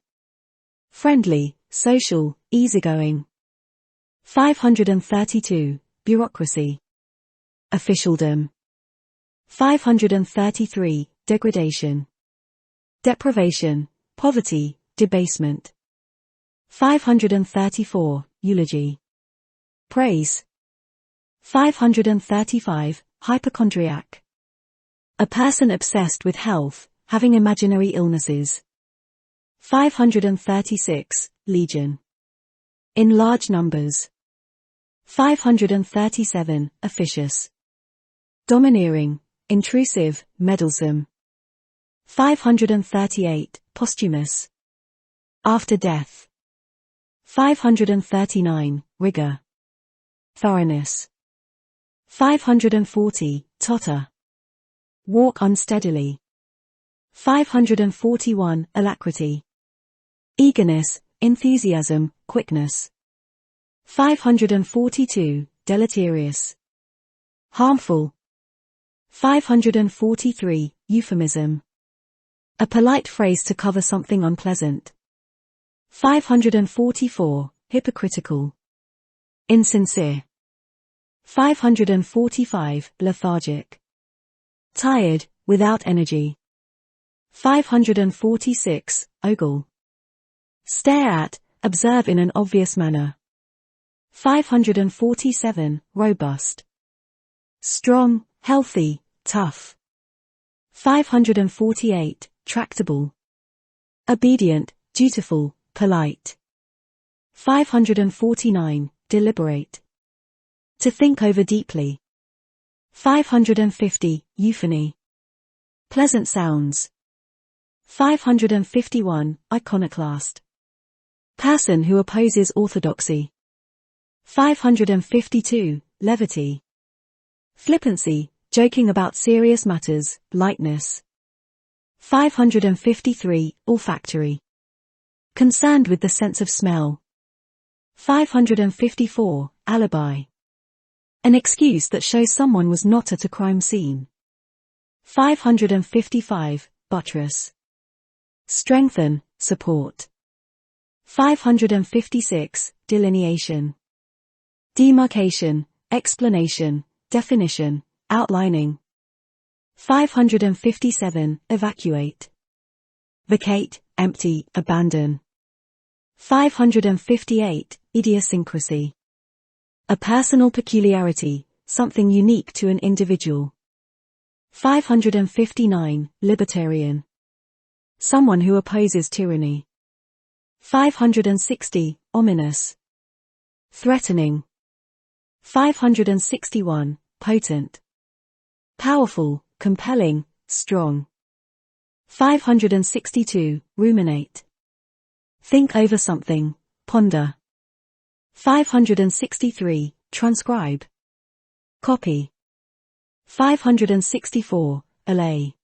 Friendly, social, easygoing. 532, bureaucracy. Officialdom. 533, degradation. Deprivation, poverty, debasement. 534, eulogy. Praise. 535, hypochondriac. A person obsessed with health, having imaginary illnesses. 536, legion. In large numbers. 537, officious. Domineering, intrusive, meddlesome. 538, posthumous. After death. 539, rigor. Thoroughness. 540, totter. Walk unsteadily. 541, alacrity. Eagerness, enthusiasm, quickness. 542, deleterious. Harmful. 543, euphemism. A polite phrase to cover something unpleasant. 544, hypocritical. Insincere. 545, lethargic. Tired, without energy. 546, ogle. Stare at, observe in an obvious manner. 547, robust. Strong, healthy, tough. 548, tractable. Obedient, dutiful, polite. 549, deliberate. To think over deeply. 550, euphony. Pleasant sounds. 551, iconoclast. Person who opposes orthodoxy. 552, levity. Flippancy, joking about serious matters, lightness. 553, olfactory. Concerned with the sense of smell. 554, alibi. An excuse that shows someone was not at a crime scene. 555, buttress. Strengthen, support. 556, delineation. Demarcation, explanation, definition, outlining. 557, evacuate. Vacate, empty, abandon. 558, idiosyncrasy. A personal peculiarity, something unique to an individual. 559, libertarian. Someone who opposes tyranny. 560, ominous. Threatening. 561, potent. Powerful, compelling, strong. 562, ruminate. Think over something, ponder. 563, transcribe. Copy. 564, allay.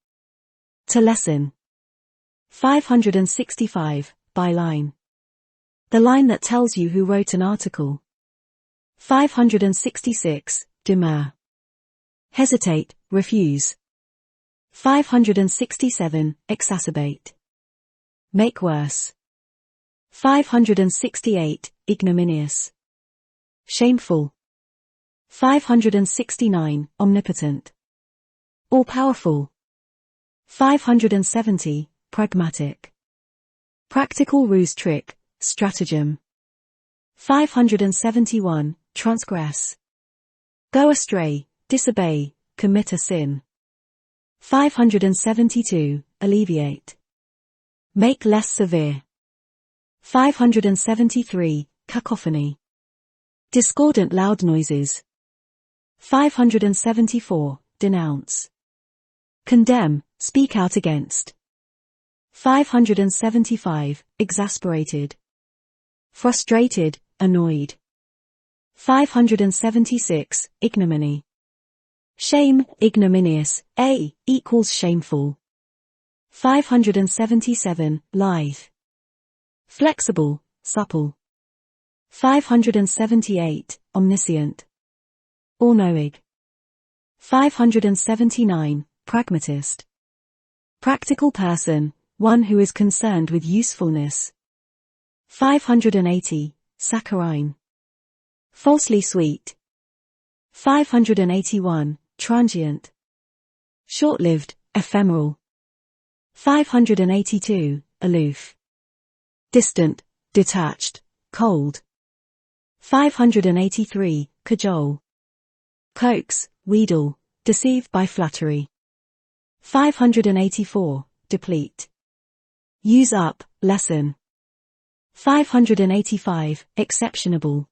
To lessen. 565. Byline. The line that tells you who wrote an article. 566. Demur. Hesitate, refuse. 567. Exacerbate. Make worse. 568. Ignominious. Shameful. 569. Omnipotent. All-powerful. 570. Pragmatic. Practical ruse, trick, stratagem. 571. Transgress. Go astray, disobey, commit a sin. 572. Alleviate. Make less severe. 573. Cacophony. Discordant loud noises. 574. Denounce. Condemn, speak out against. 575. Exasperated. Frustrated, annoyed. 576. Ignominy. Shame, ignominious, A equals shameful. 577. Lithe. Flexible, supple. 578. Omniscient. All-knowing. 579. Pragmatist. Practical person, one who is concerned with usefulness. 580. Saccharine. Falsely sweet. 581. Transient. Short-lived, ephemeral. 582. Aloof. Distant, detached, cold. 583. Cajole. Coax, wheedle, deceive by flattery. 584. Deplete. Use up, lessen. 585. Exceptionable.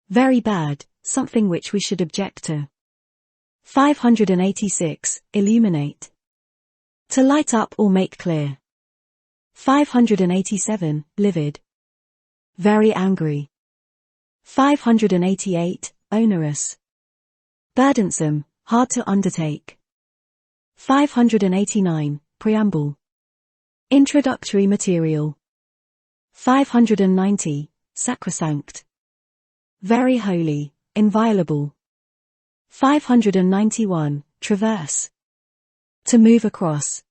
Very bad, something which we should object to. 586. Illuminate. To light up or make clear. 587. Livid. Very angry. 588. Onerous. Burdensome, hard to undertake. 589. Preamble. Introductory material. 590. Sacrosanct. Very holy, inviolable. 591. Traverse. To move across.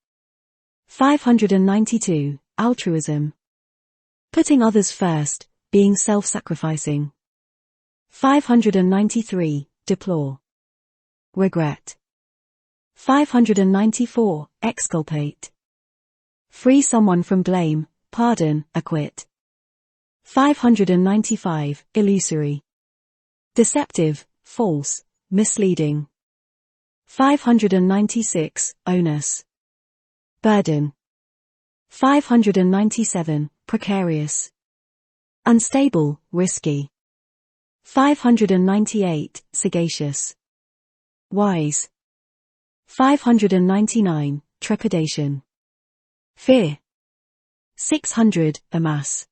592. Altruism. Putting others first, being self-sacrificing. 593. Deplore. Regret. 594. Exculpate. Free someone from blame, pardon, acquit. 595. Illusory. Deceptive, false, misleading. 596. Onus. Burden. 597. Precarious. Unstable, risky. 598. Sagacious. Wise. 599. Trepidation. Fear. 600. Amass.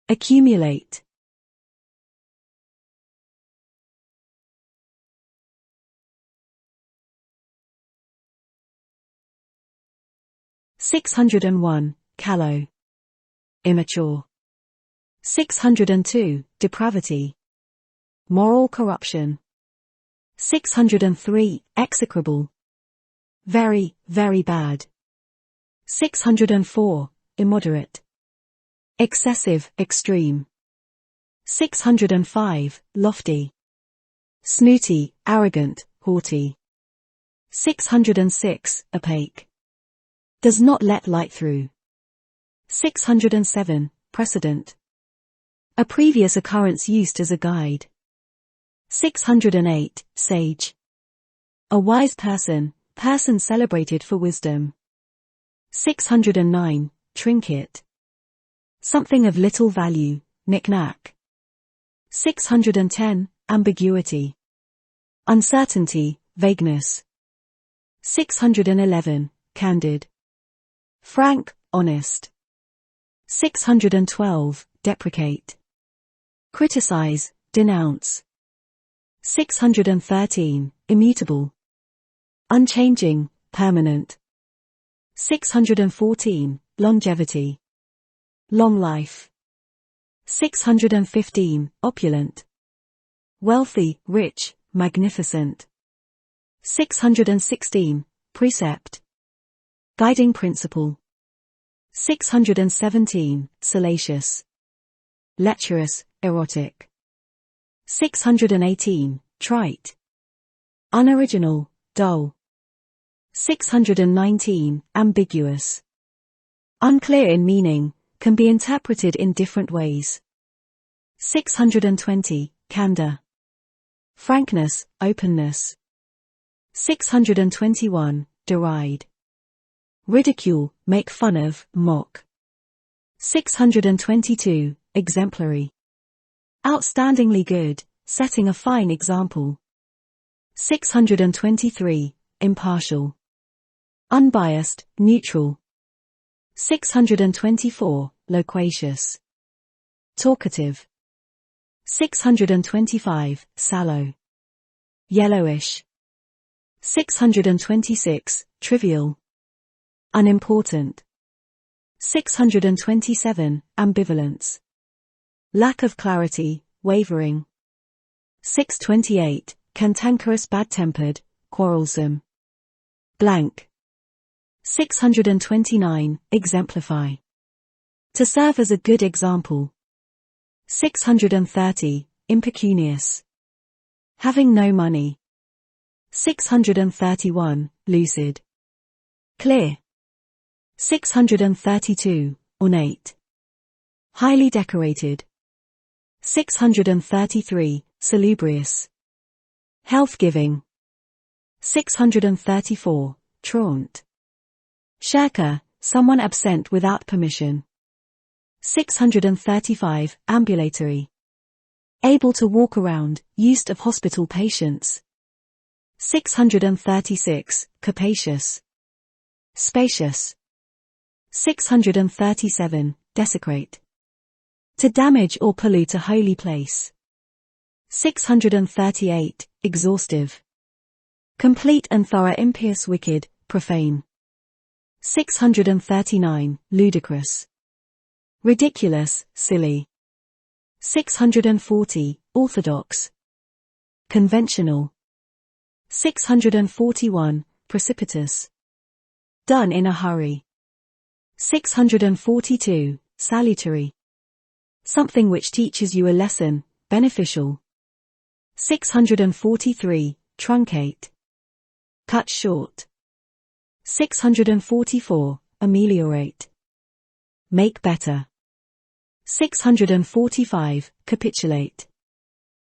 Accumulate. (601) Callow. Immature. 602. Depravity. Moral corruption. 603. Execrable. Very, very bad. 604. Immoderate. Excessive, extreme. 605. Lofty. Snooty, arrogant, haughty. 606. Opaque. Does not let light through. 607. Precedent. A previous occurrence used as a guide. 608. Sage. A wise person, person celebrated for wisdom. 609. Trinket. Something of little value, knick-knack. 610. Ambiguity. Uncertainty, vagueness. 611. Candid. Frank, honest. 612. Deprecate. Criticize, denounce. 613. Immutable. Unchanging, permanent. 614. Longevity. Long life. 615. Opulent. Wealthy, rich, magnificent. 616. Precept. Guiding principle. 617. Salacious. Lecherous, erotic. 618. Trite. Unoriginal, dull. 619. Ambiguous. Unclear in meaning, can be interpreted in different ways. 620. Candor. Frankness, openness. 621. Deride. Ridicule, make fun of, mock. 622. Exemplary. Outstandingly good, setting a fine example. 623. Impartial. Unbiased, neutral. 624. Loquacious. Talkative. 625. Sallow. Yellowish. 626. Trivial. Unimportant. 627. Ambivalence. Lack of clarity, wavering. 628. Cantankerous, bad-tempered, quarrelsome. Blank. 629. Exemplify. To serve as a good example. 630. Impecunious. Having no money. 631. Lucid. Clear. 632. Ornate. Highly decorated. 633. Salubrious. Health-giving. 634. Truant. Shirker, someone absent without permission. 635. Ambulatory. Able to walk around, used of hospital patients. 636. Capacious. Spacious. 637. Desecrate. To damage or pollute a holy place. 638. Exhaustive. Complete and thorough, impious, wicked, profane. 639. Ludicrous. Ridiculous, silly. 640. Orthodox. Conventional. 641. Precipitous. Done in a hurry. 642. Salutary. Something which teaches you a lesson, beneficial. 643. Truncate. Cut short. 644. Ameliorate. Make better. 645. Capitulate.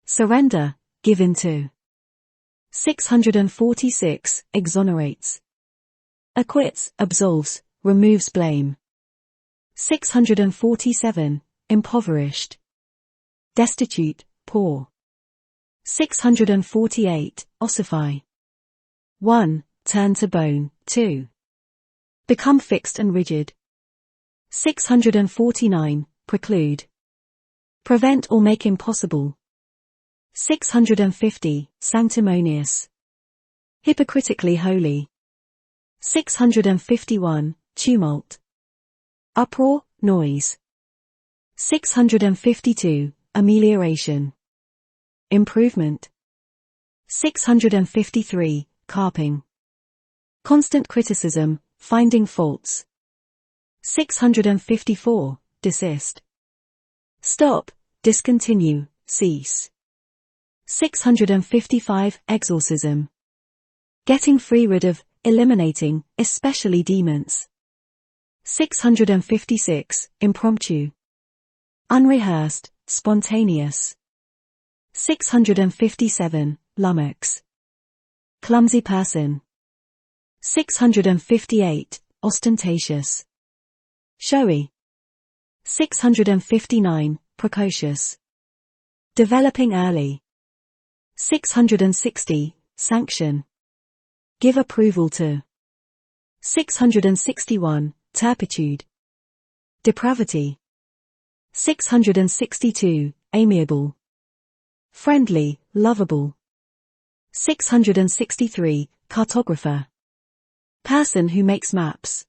Surrender, give in to. 646. Exonerates. Acquits, absolves, removes blame. 647. Impoverished. Destitute, poor. 648. Ossify. 1. Turn to bone. 2. Become fixed and rigid. 649. Preclude. Prevent or make impossible. 650. Sanctimonious. Hypocritically holy. 651. Tumult. Uproar, noise. 652. Amelioration. Improvement. 653. Carping. Constant criticism, finding faults. 654. Desist. Stop, discontinue, cease. 655. Exorcism. Getting free, rid of, eliminating, especially demons. 656. Impromptu. Unrehearsed, spontaneous. 657. Lummox. Clumsy person. 658. Ostentatious. Showy. 659. Precocious. Developing early. 660. Sanction. Give approval to. 661. Turpitude. Depravity. 662. Amiable. Friendly, lovable. 663. Cartographer. Person who makes maps.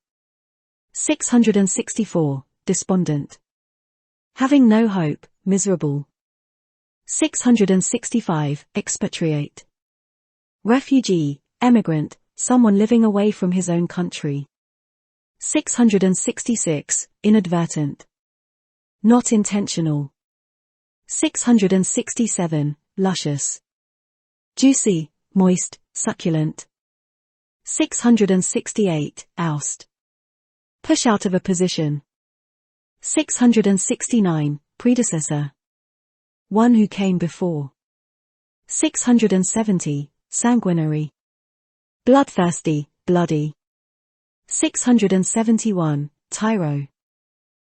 664, despondent. Having no hope, miserable. 665, expatriate. Refugee, emigrant, someone living away from his own country. 666, inadvertent. Not intentional. 667, luscious. Juicy, moist, succulent. 668, oust. Push out of a position. 669, predecessor. One who came before. 670, sanguinary. Bloodthirsty, bloody. 671, tyro.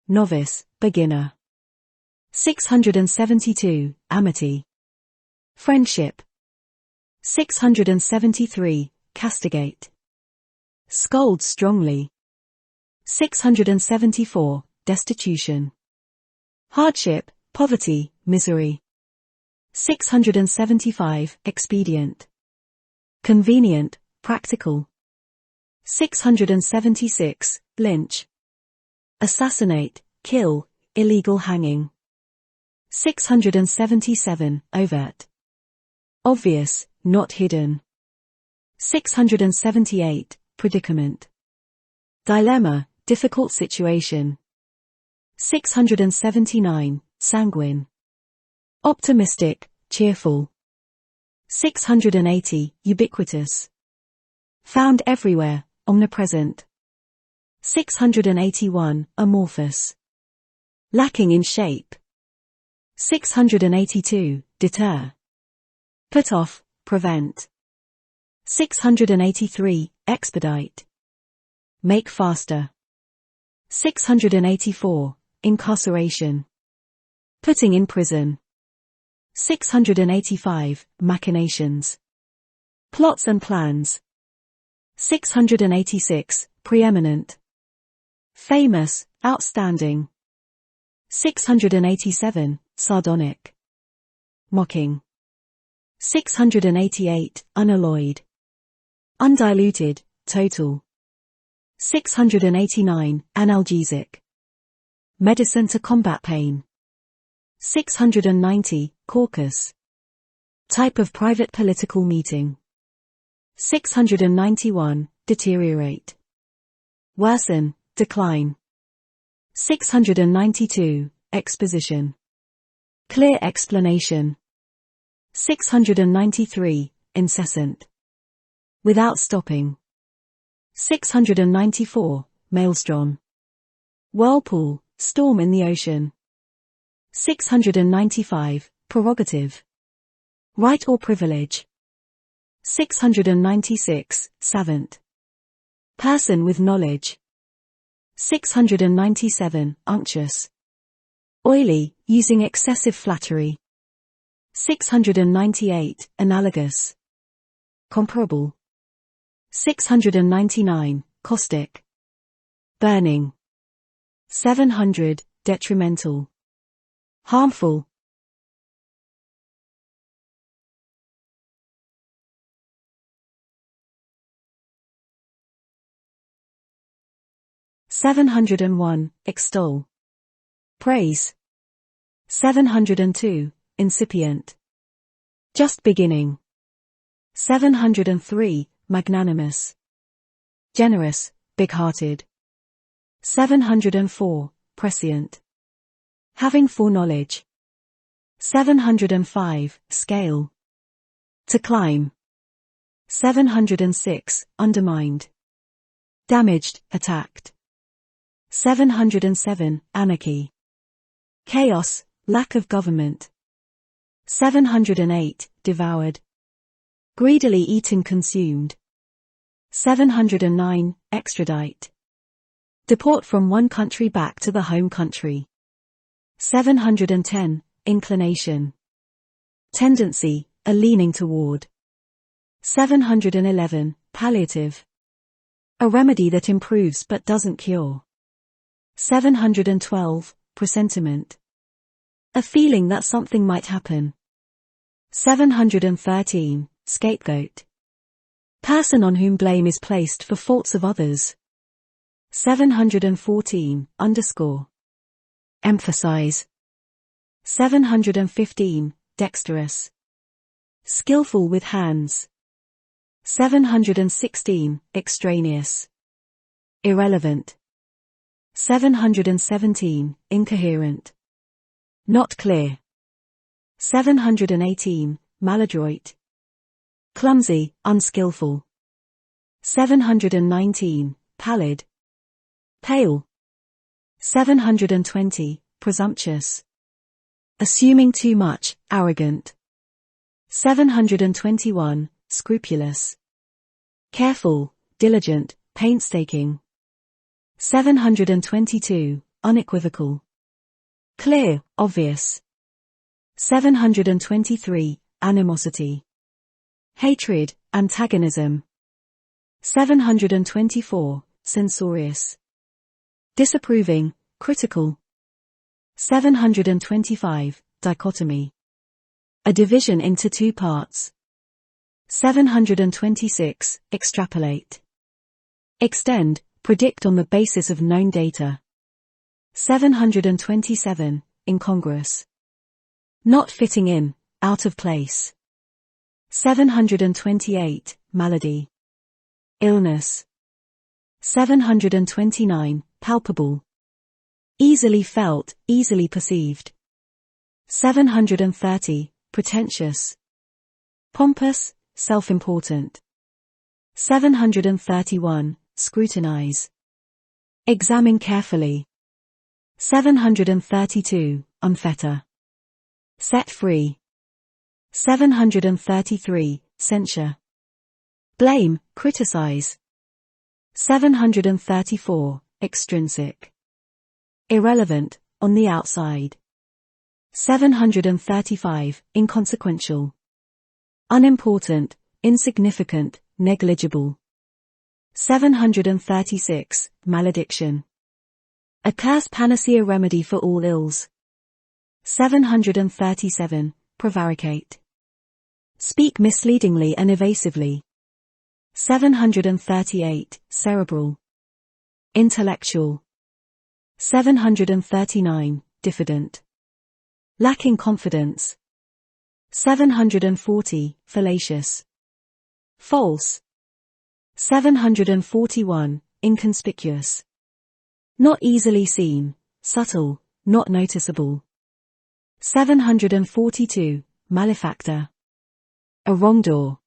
Novice, beginner. 672, amity. Friendship. 673, castigate. Scold strongly. 674, destitution. Hardship, poverty, misery. 675, expedient. Convenient, practical. 676, lynch. Assassinate, kill, illegal hanging. 677, overt. Obvious, not hidden. 678, predicament. Dilemma, difficult situation. 679, sanguine. Optimistic, cheerful. 680, ubiquitous. Found everywhere, omnipresent. 681, amorphous. Lacking in shape. 682, deter. Put off, prevent. 683, expedite. Make faster. 684, incarceration. Putting in prison. 685, machinations. Plots and plans. 686, preeminent. Famous, outstanding. 687, sardonic. Mocking. 688, unalloyed. Undiluted, total. 689, analgesic. Medicine to combat pain. 690, caucus. Type of private political meeting. 691, deteriorate. Worsen, decline. 692, exposition. Clear explanation. 693, incessant. Without stopping. 694, maelstrom. Whirlpool, storm in the ocean. 695, prerogative. Right or privilege. 696, savant. Person with knowledge. 697, unctuous. Oily, using excessive flattery. 698, analogous. Comparable. 699, caustic. Burning. 700, detrimental. Harmful. (701), extol. Praise. 702, incipient. Just beginning. 703, magnanimous. Generous, big-hearted. 704, prescient. Having foreknowledge. 705, scale. To climb. 706, undermined. Damaged, attacked. 707, anarchy. Chaos, lack of government. 708, devoured. Greedily eaten, consumed. 709, extradite. Deport from one country back to the home country. 710, inclination. Tendency, a leaning toward. 711, palliative. A remedy that improves but doesn't cure. 712, presentiment. A feeling that something might happen. 713, scapegoat. Person on whom blame is placed for faults of others. 714, underscore. Emphasize. 715, dexterous. Skillful with hands. 716, extraneous. Irrelevant. 717, incoherent. Not clear. 718, maladroit. Clumsy, unskillful. 719, pallid. Pale. 720, presumptuous. Assuming too much, arrogant. 721, scrupulous. Careful, diligent, painstaking. 722, unequivocal. Clear, obvious. 723, animosity. Hatred, antagonism. 724, censorious. Disapproving, critical. 725, dichotomy. A division into two parts. 726, extrapolate. Extend, predict on the basis of known data. 727, incongruous. Not fitting in, out of place. 728, malady. Illness. 729, palpable. Easily felt, easily perceived. 730, pretentious. Pompous, self-important. 731, scrutinize. Examine carefully. 732, unfetter. Set free. 733, censure. Blame, criticize. 734, extrinsic. Irrelevant, on the outside. 735, inconsequential. Unimportant, insignificant, negligible. 736, malediction. A curse panacea remedy for all ills. 737, prevaricate. Speak misleadingly and evasively. 738, cerebral. Intellectual. 739, diffident. Lacking confidence. 740, fallacious. False. 741, inconspicuous. Not easily seen, subtle, not noticeable. 742, malefactor. A wrongdoer.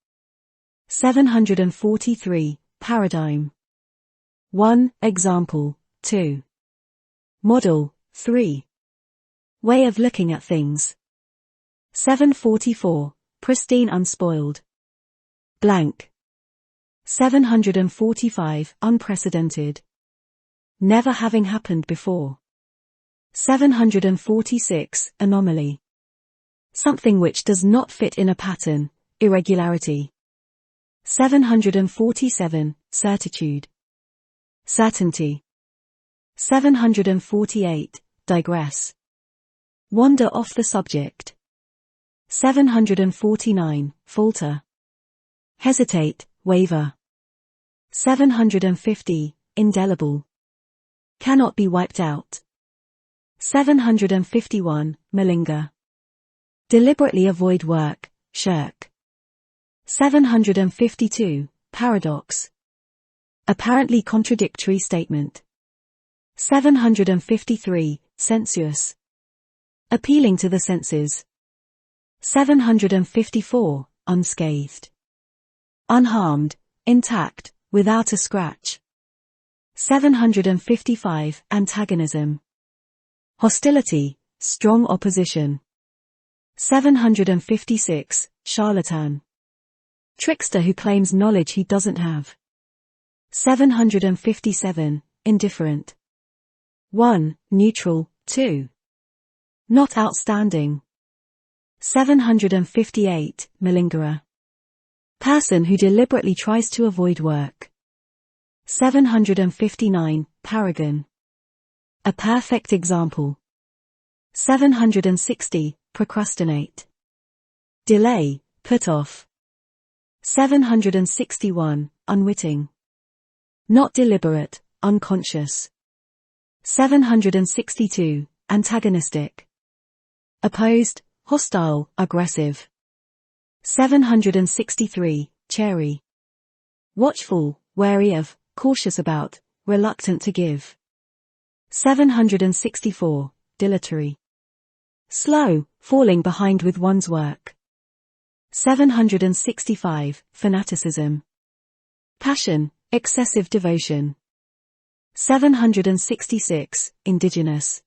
743, paradigm. 1. Example. 2. Model. 3. Way of looking at things. 744, pristine unspoiled. Blank. 745, unprecedented. Never having happened before. 746, anomaly. Something which does not fit in a pattern, irregularity. 747, certitude. Certainty. 748, digress. Wander off the subject. 749, falter. Hesitate, waver. 750, indelible. Cannot be wiped out. 751, malinger. Deliberately avoid work, shirk. 752, paradox. Apparently contradictory statement. 753, sensuous. Appealing to the senses. 754, unscathed. Unharmed, intact, without a scratch. 755, antagonism. Hostility, strong opposition. 756, charlatan. Trickster who claims knowledge he doesn't have. 757, indifferent. 1. Neutral. 2. Not outstanding. 758, malingerer. Person who deliberately tries to avoid work. 759, paragon. A perfect example. 760, procrastinate. Delay, put off. 761, unwitting. Not deliberate, unconscious. 762, antagonistic. Opposed, hostile, aggressive. 763, chary. Watchful, wary of, cautious about, reluctant to give. 764, dilatory. Slow, falling behind with one's work. 765, fanaticism. Passion, excessive devotion. 766, indigenous.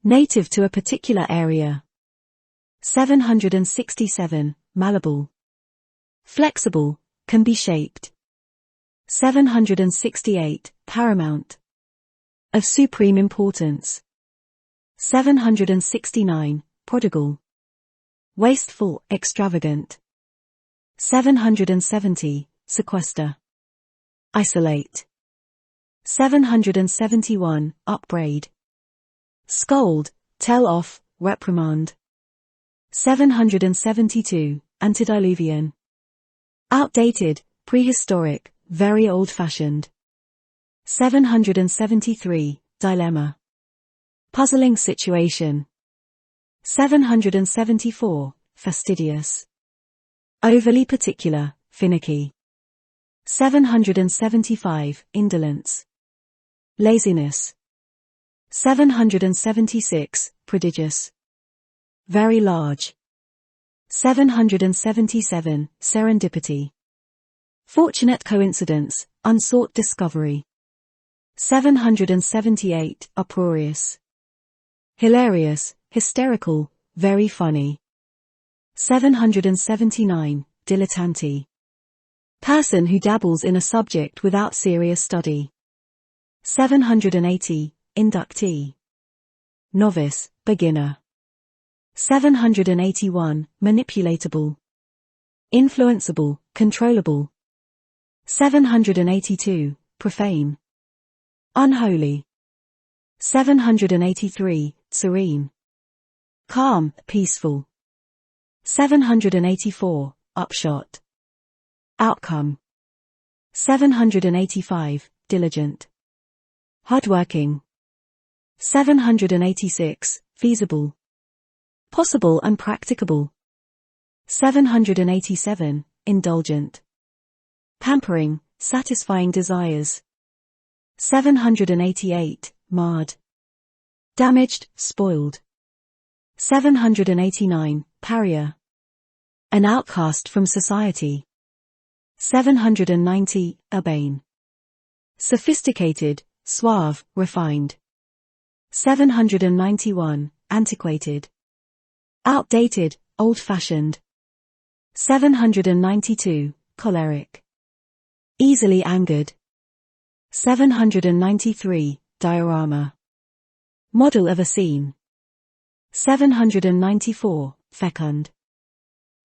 Native to a particular area. 767, malleable. Flexible, can be shaped. 768, paramount. Of supreme importance. 769, prodigal. Wasteful, extravagant. 770, sequester. Isolate. 771, upbraid. Scold, tell off, reprimand. 772, antediluvian. Outdated, prehistoric, very old-fashioned. 773, dilemma. Puzzling situation. 774, fastidious. Overly particular, finicky. 775, indolence. Laziness. 776, prodigious. Very large. 777, serendipity. Fortunate coincidence, unsought discovery. 778, uproarious. Hilarious, hysterical, very funny. 779, dilettante. Person who dabbles in a subject without serious study. 780, inductee. Novice, beginner. 781, manipulatable. Influenceable, controllable. 782, profane. Unholy. 783, serene. Calm, peaceful. 784, upshot. Outcome. 785, diligent. Hardworking. 786, feasible. Possible and practicable. 787, indulgent. Pampering, satisfying desires. 788, marred. Damaged, spoiled. 789, pariah. An outcast from society. 790, urbane. Sophisticated, suave, refined. 791, antiquated. Outdated, old-fashioned. 792, choleric. Easily angered. 793, diorama. Model of a scene. 794, fecund.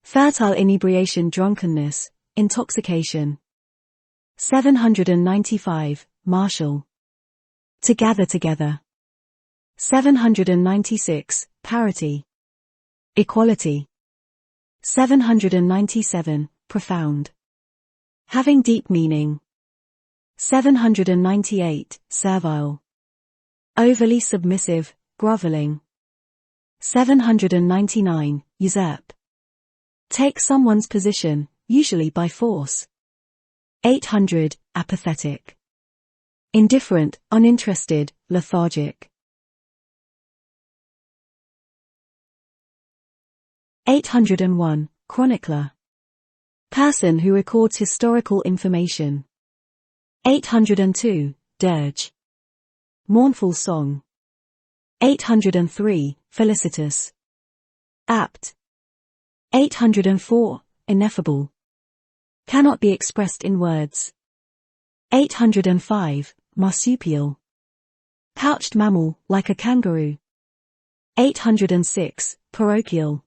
Fertile inebriation, drunkenness, intoxication. 795, martial. To gather together. 796, parity. Equality. 797, profound. Having deep meaning. 798, servile. Overly submissive, groveling. 799, usurp. Take someone's position, usually by force. 800, apathetic. Indifferent, uninterested, lethargic. 801, chronicler. Person who records historical information. 802, dirge. Mournful song. 803, felicitous. Apt. 804, ineffable. Cannot be expressed in words. 805, marsupial. Pouched mammal, like a kangaroo. 806, parochial.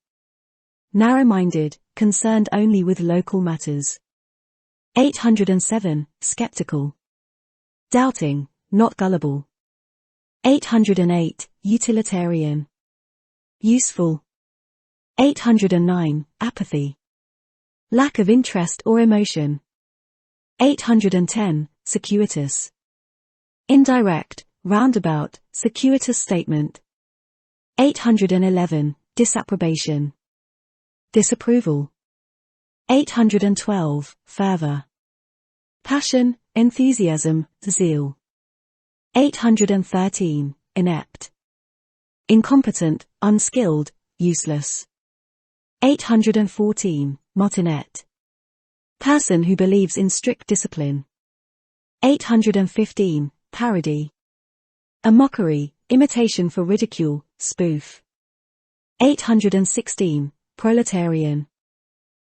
Narrow-minded, concerned only with local matters. 807, skeptical. Doubting, not gullible. 808, utilitarian. Useful. 809, apathy. lack of interest or emotion. 810, circuitous. Indirect, roundabout, circuitous statement. 811, disapprobation. Disapproval. 812, fervor. Passion, enthusiasm, zeal. 813, inept. Incompetent, unskilled, useless. 814, motinet. Person who believes in strict discipline. 815, parody. A mockery, imitation for ridicule, spoof. 816, proletarian.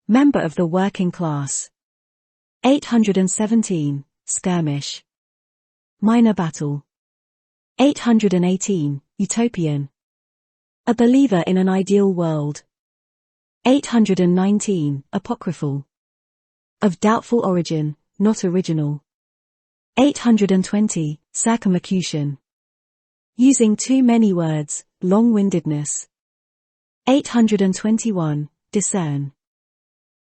Member of the working class. 817, skirmish. Minor battle. 818, utopian. A believer in an ideal world. 819, apocryphal. Of doubtful origin, not original. 820, circumlocution. Using too many words, long-windedness. 821, discern.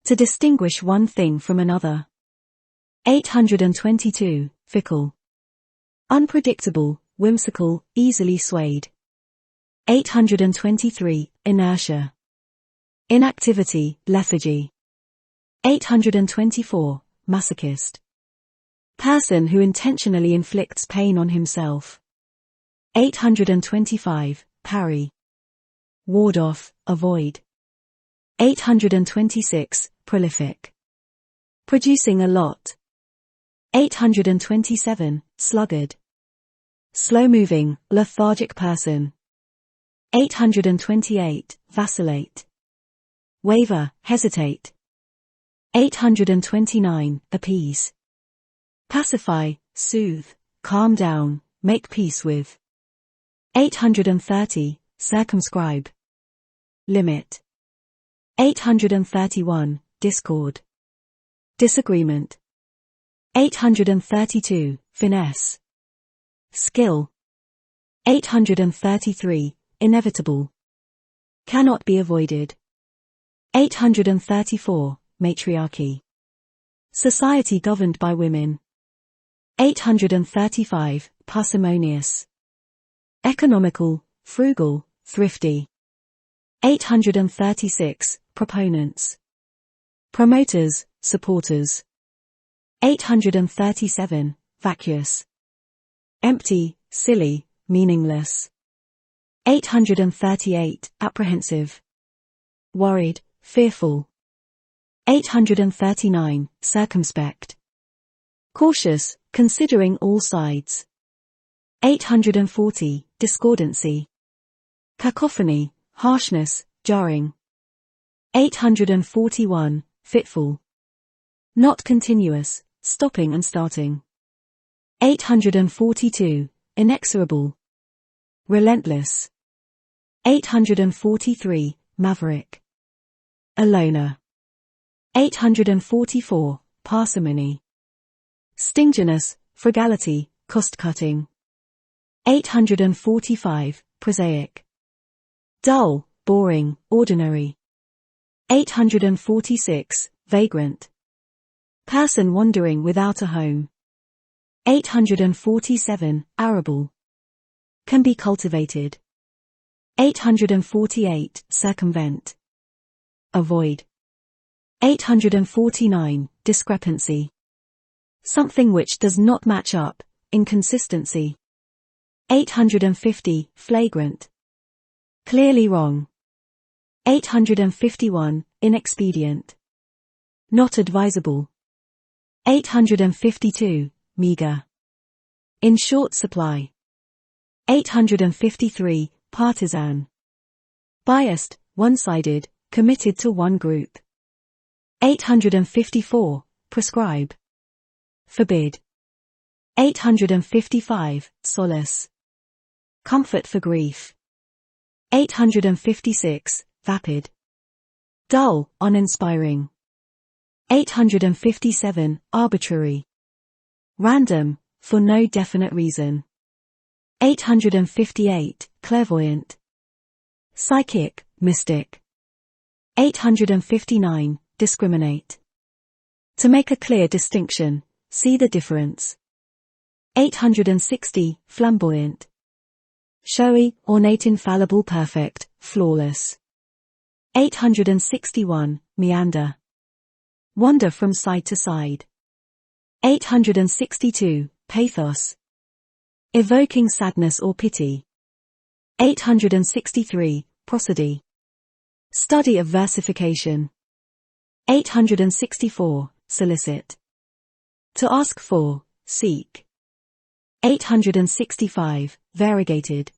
To distinguish one thing from another. 822, fickle. Unpredictable, whimsical, easily swayed. 823, inertia. Inactivity, lethargy. 824, masochist. Person who intentionally inflicts pain on himself. 825, parry. Ward off, avoid. 826, prolific. Producing a lot. 827, sluggard. Slow-moving, lethargic person. 828, vacillate. Waver, hesitate. 829, appease. Pacify, soothe, calm down, make peace with. 830, circumscribe. Limit. 831, discord. Disagreement. 832, finesse. Skill. 833, inevitable. Cannot be avoided. 834, matriarchy. Society governed by women. 835, parsimonious. Economical, frugal, thrifty. 836, proponents. Promoters, supporters. 837, vacuous. Empty, silly, meaningless. 838, apprehensive. Worried, fearful. 839, circumspect. Cautious, considering all sides. 840, discordancy. Cacophony, harshness, jarring. 841, fitful. Not continuous, stopping and starting. 842, inexorable. Relentless. 843, maverick. A loner. 844, parsimony. Stinginess, frugality, cost-cutting. 845, prosaic. Dull, boring, ordinary. 846, vagrant. Person wandering without a home. 847, arable. Can be cultivated. 848, circumvent. Avoid. 849, discrepancy. Something which does not match up, inconsistency. 850, flagrant. Clearly wrong. 851, inexpedient. Not advisable. 852, meager. In short supply. 853, partisan. Biased, one-sided, committed to one group. 854, prescribe. Forbid. 855, solace. Comfort for grief. 856, vapid. Dull, uninspiring. 857, arbitrary. Random, for no definite reason. 858, clairvoyant. Psychic, mystic. 859, discriminate. To make a clear distinction, see the difference. 860, flamboyant. Showy, ornate, infallible, perfect, flawless. 861, meander. Wander from side to side. 862, pathos. Evoking sadness or pity. 863, prosody. Study of versification. 864, solicit. To ask for, seek. 865, variegated.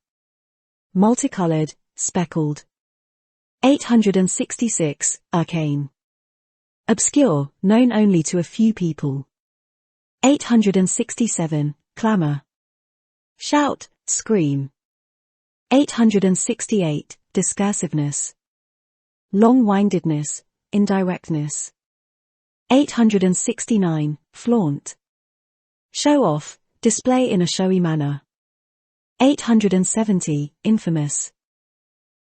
Multicolored, speckled. 866, arcane. Obscure, known only to a few people. 867, clamor. Shout, scream. 868, discursiveness. Long-windedness, indirectness. 869, flaunt. Show off, display in a showy manner. 870, infamous.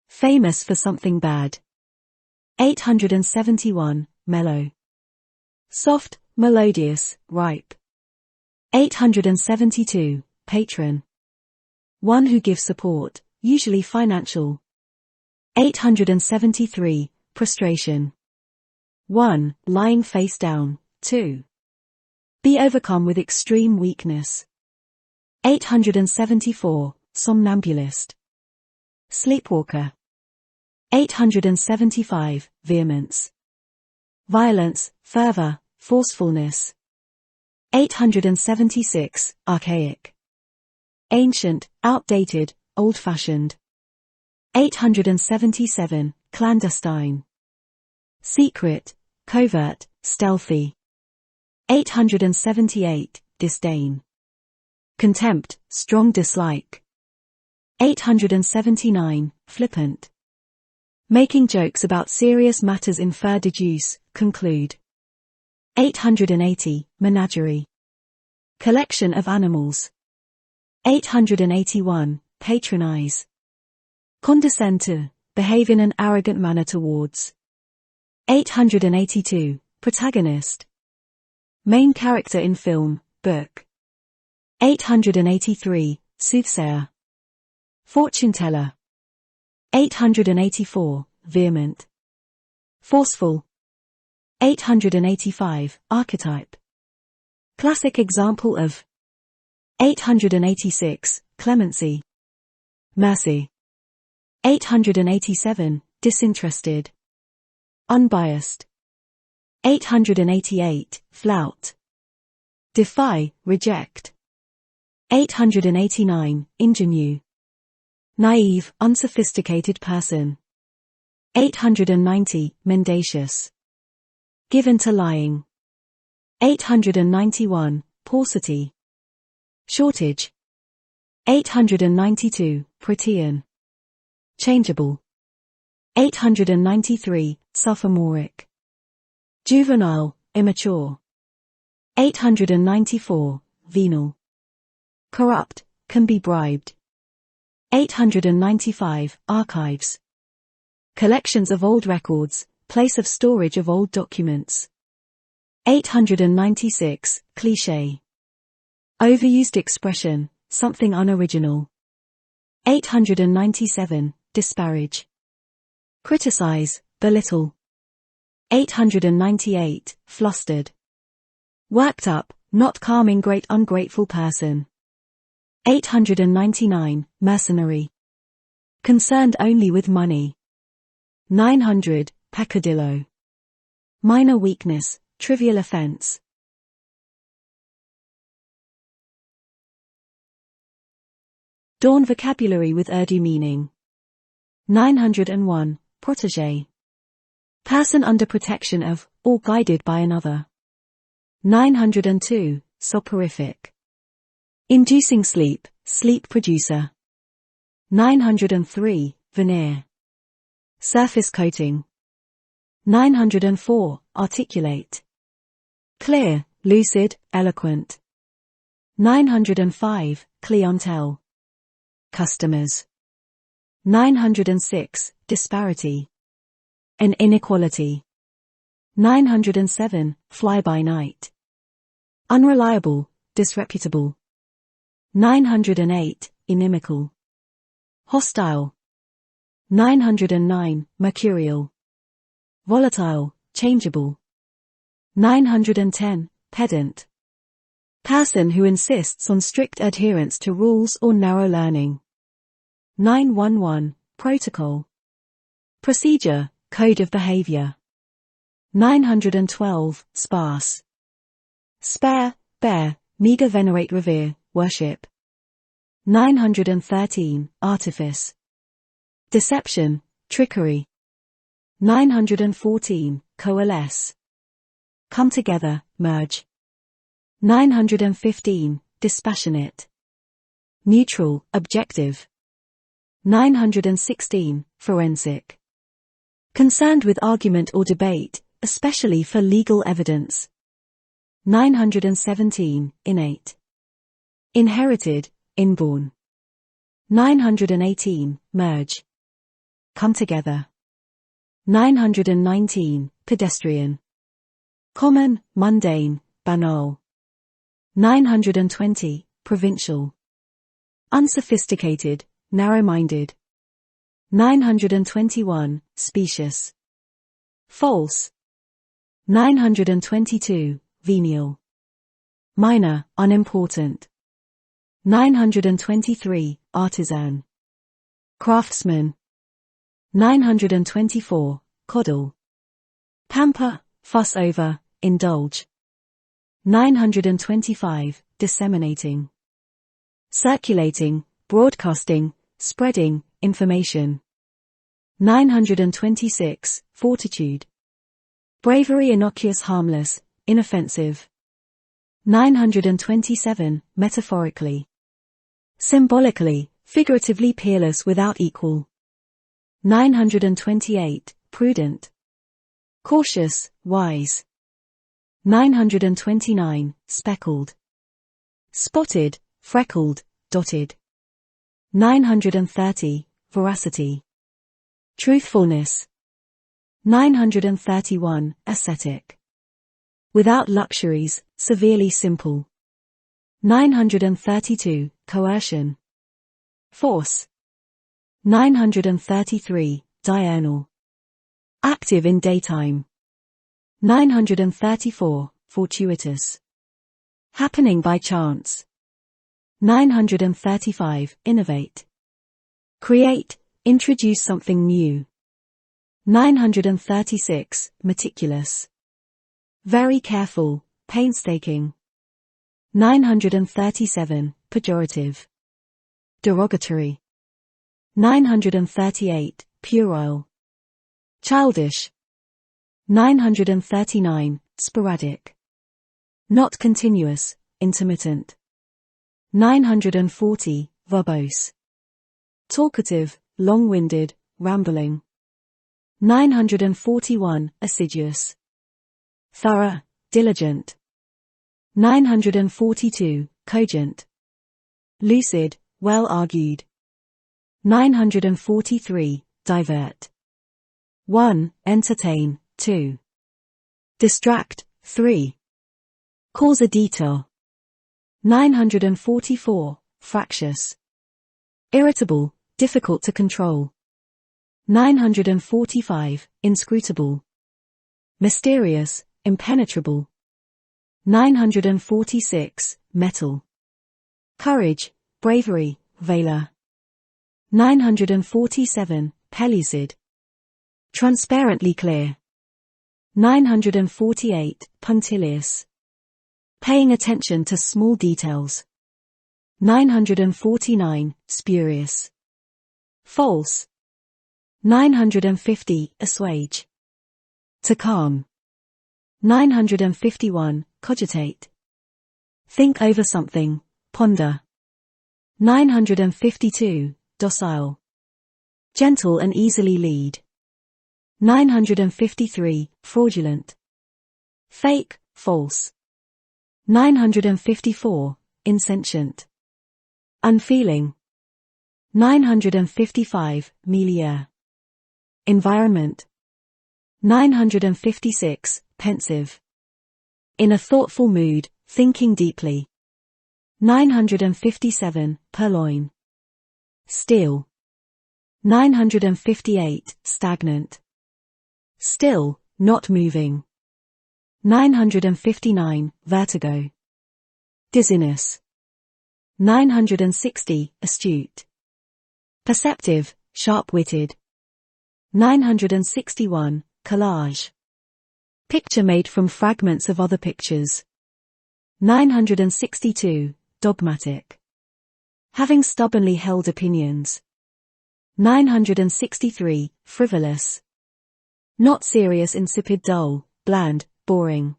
Famous for something bad. 871, mellow. Soft, melodious, ripe. 872, patron. One who gives support, usually financial. 873, prostration. 1. Lying face down. 2. Be overcome with extreme weakness. 874, somnambulist. Sleepwalker. 875, vehemence. Violence, fervor, forcefulness. 876, archaic. Ancient, outdated, old-fashioned. 877, clandestine. Secret, covert, stealthy. 878, disdain. Contempt, strong dislike. 879, flippant. Making jokes about serious matters, infer, deduce, conclude. 880, menagerie. Collection of animals. 881, patronize. Condescend to, behave in an arrogant manner towards. 882, protagonist. Main character in film, book. 883, soothsayer. Fortune teller. 884, vehement. Forceful. 885, archetype. Classic example of. 886, clemency. Mercy. 887, disinterested. Unbiased. 888, flout. Defy, reject. 889, ingenue. Naive, unsophisticated person. 890, mendacious. Given to lying. 891, paucity. Shortage. 892, protean. Changeable. 893, sophomoric. Juvenile, immature. 894, venal. Corrupt, can be bribed. 895, archives. Collections of old records, place of storage of old documents. 896, cliché. Overused expression, something unoriginal. 897, disparage. Criticize, belittle. 898, flustered. Worked up, not calming, great ungrateful person. 899, mercenary. Concerned only with money. 900, peccadillo. Minor weakness, trivial offense. Dawn vocabulary with Urdu meaning. 901, protégé. Person under protection of, or guided by another. 902, soporific. Inducing sleep, sleep producer. 903, veneer. Surface coating. 904, articulate. Clear, lucid, eloquent. 905, clientele. Customers. 906, disparity. An inequality. 907, fly-by-night. Unreliable, disreputable. 908, inimical. Hostile. 909, mercurial. Volatile, changeable. 910, pedant. Person who insists on strict adherence to rules or narrow learning. 911, protocol. Procedure, code of behavior. 912, sparse. Spare, bare, meager, venerate, revere, worship. 913, artifice. Deception, trickery. 914, coalesce. Come together, merge. 915, dispassionate. Neutral, objective. 916, forensic. Concerned with argument or debate, especially for legal evidence. 917, innate. Inherited, inborn. 918, merge. Come together. 919, pedestrian. Common, mundane, banal. 920, provincial. Unsophisticated, narrow-minded. 921, specious. False. 922, venial. Minor, unimportant. 923, artisan. Craftsman. 924, coddle. Pamper, fuss over, indulge. 925, disseminating. Circulating, broadcasting, spreading, information. 926, fortitude. Bravery, innocuous, harmless, inoffensive. 927, metaphorically. Symbolically, figuratively, peerless, without equal. 928, prudent. Cautious, wise. 929, speckled. Spotted, freckled, dotted. 930, veracity. Truthfulness. 931, ascetic. Without luxuries, severely simple. 932, coercion. Force. 933, diurnal. Active in daytime. 934, fortuitous. Happening by chance. 935, innovate. Create, introduce something new. 936, meticulous. Very careful, painstaking. 937, pejorative. Derogatory. 938, puerile. Childish. 939, sporadic. Not continuous, intermittent. 940, verbose. Talkative, long-winded, rambling. 941, assiduous. Thorough, diligent. 942, cogent. Lucid, well argued. 943, divert. 1. Entertain. 2. Distract. 3. Cause a detour. 944, fractious. Irritable, difficult to control. 945, inscrutable. Mysterious, impenetrable. 946, metal. Courage, bravery, valor. 947, pellucid. Transparently clear. 948, punctilious. Paying attention to small details. 949, spurious. False. 950, assuage. To calm. 951, cogitate. Think over something, ponder. 952, docile. Gentle and easily lead. 953, fraudulent. Fake, false. 954, insentient. Unfeeling. 955, milieu. Environment. 956, pensive. In a thoughtful mood, thinking deeply. 957, purloin. Steal. 958, stagnant. Still, not moving. 959, vertigo. Dizziness. 960, astute. Perceptive, sharp-witted. 961, collage. Picture made from fragments of other pictures. 962, dogmatic. Having stubbornly held opinions. 963, frivolous. Not serious, insipid, dull, bland, boring.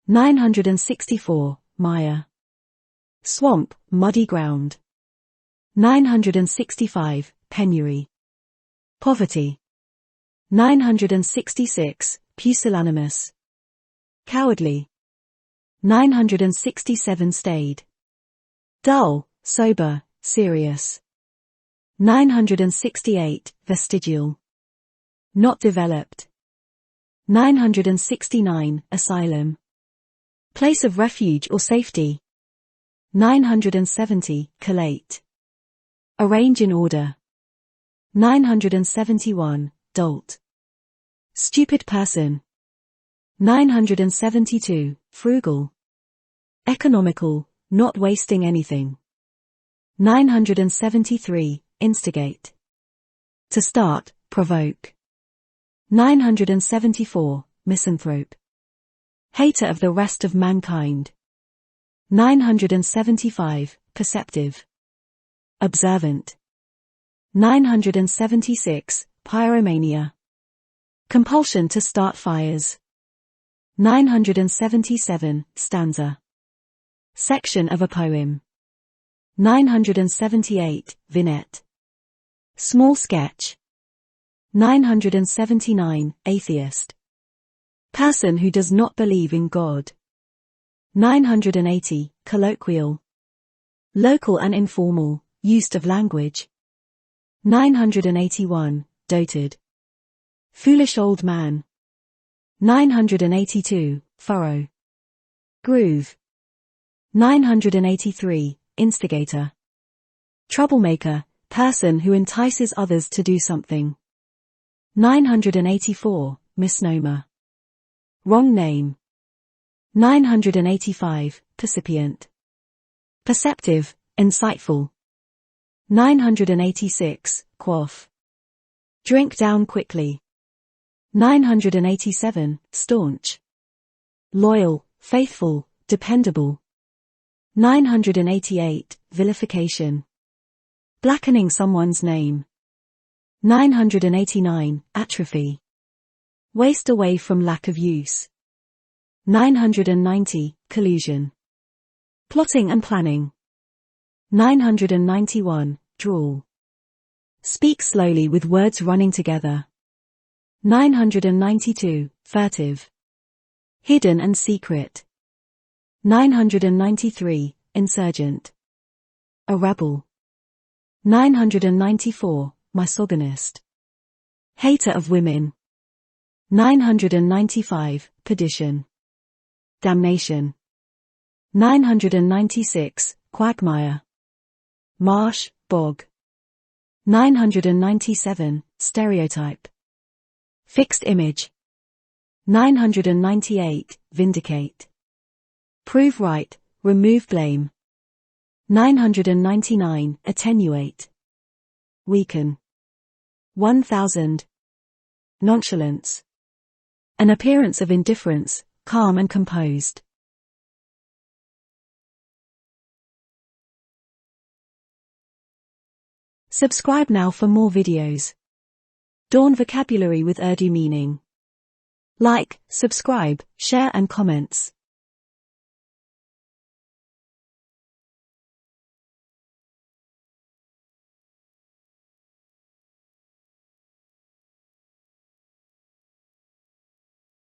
964, mire. Swamp, muddy ground. 965, penury. Poverty. 966, pusillanimous. Cowardly. 967, staid. Dull, sober, serious. 968, vestigial. Not developed. 969, asylum. Place of refuge or safety. 970, collate. Arrange in order. 971, dolt. Stupid person. 972, frugal. Economical, not wasting anything. 973, instigate. To start, provoke. 974, misanthrope. Hater of the rest of mankind. 975, perceptive. Observant. 976, pyromania. Compulsion to start fires. 977, stanza. Section of a poem. 978, vignette. Small sketch. 979, atheist. Person who does not believe in God. 980, colloquial. Local and informal, use of language. 981, doted. Foolish old man. 982, furrow. Groove. 983, instigator. Troublemaker, person who entices others to do something. 984, misnomer. Wrong name. 985, percipient. Perceptive, insightful. 986, quaff. Drink down quickly. 987, staunch. Loyal, faithful, dependable. 988, vilification. Blackening someone's name. 989, atrophy. Waste away from lack of use. 990, collusion. Plotting and planning. 991, drawl. Speak slowly with words running together. 992, furtive. Hidden and secret. 993, insurgent. A rebel. 994, misogynist. Hater of women. 995, perdition. Damnation. 996, quagmire. Marsh, bog. 997, stereotype. Fixed image. 998, vindicate. Prove right, remove blame. 999, attenuate. Weaken. 1000. Nonchalance. An appearance of indifference, calm and composed. Subscribe now for more videos. Dawn vocabulary with Urdu meaning. Like, subscribe, share and comments.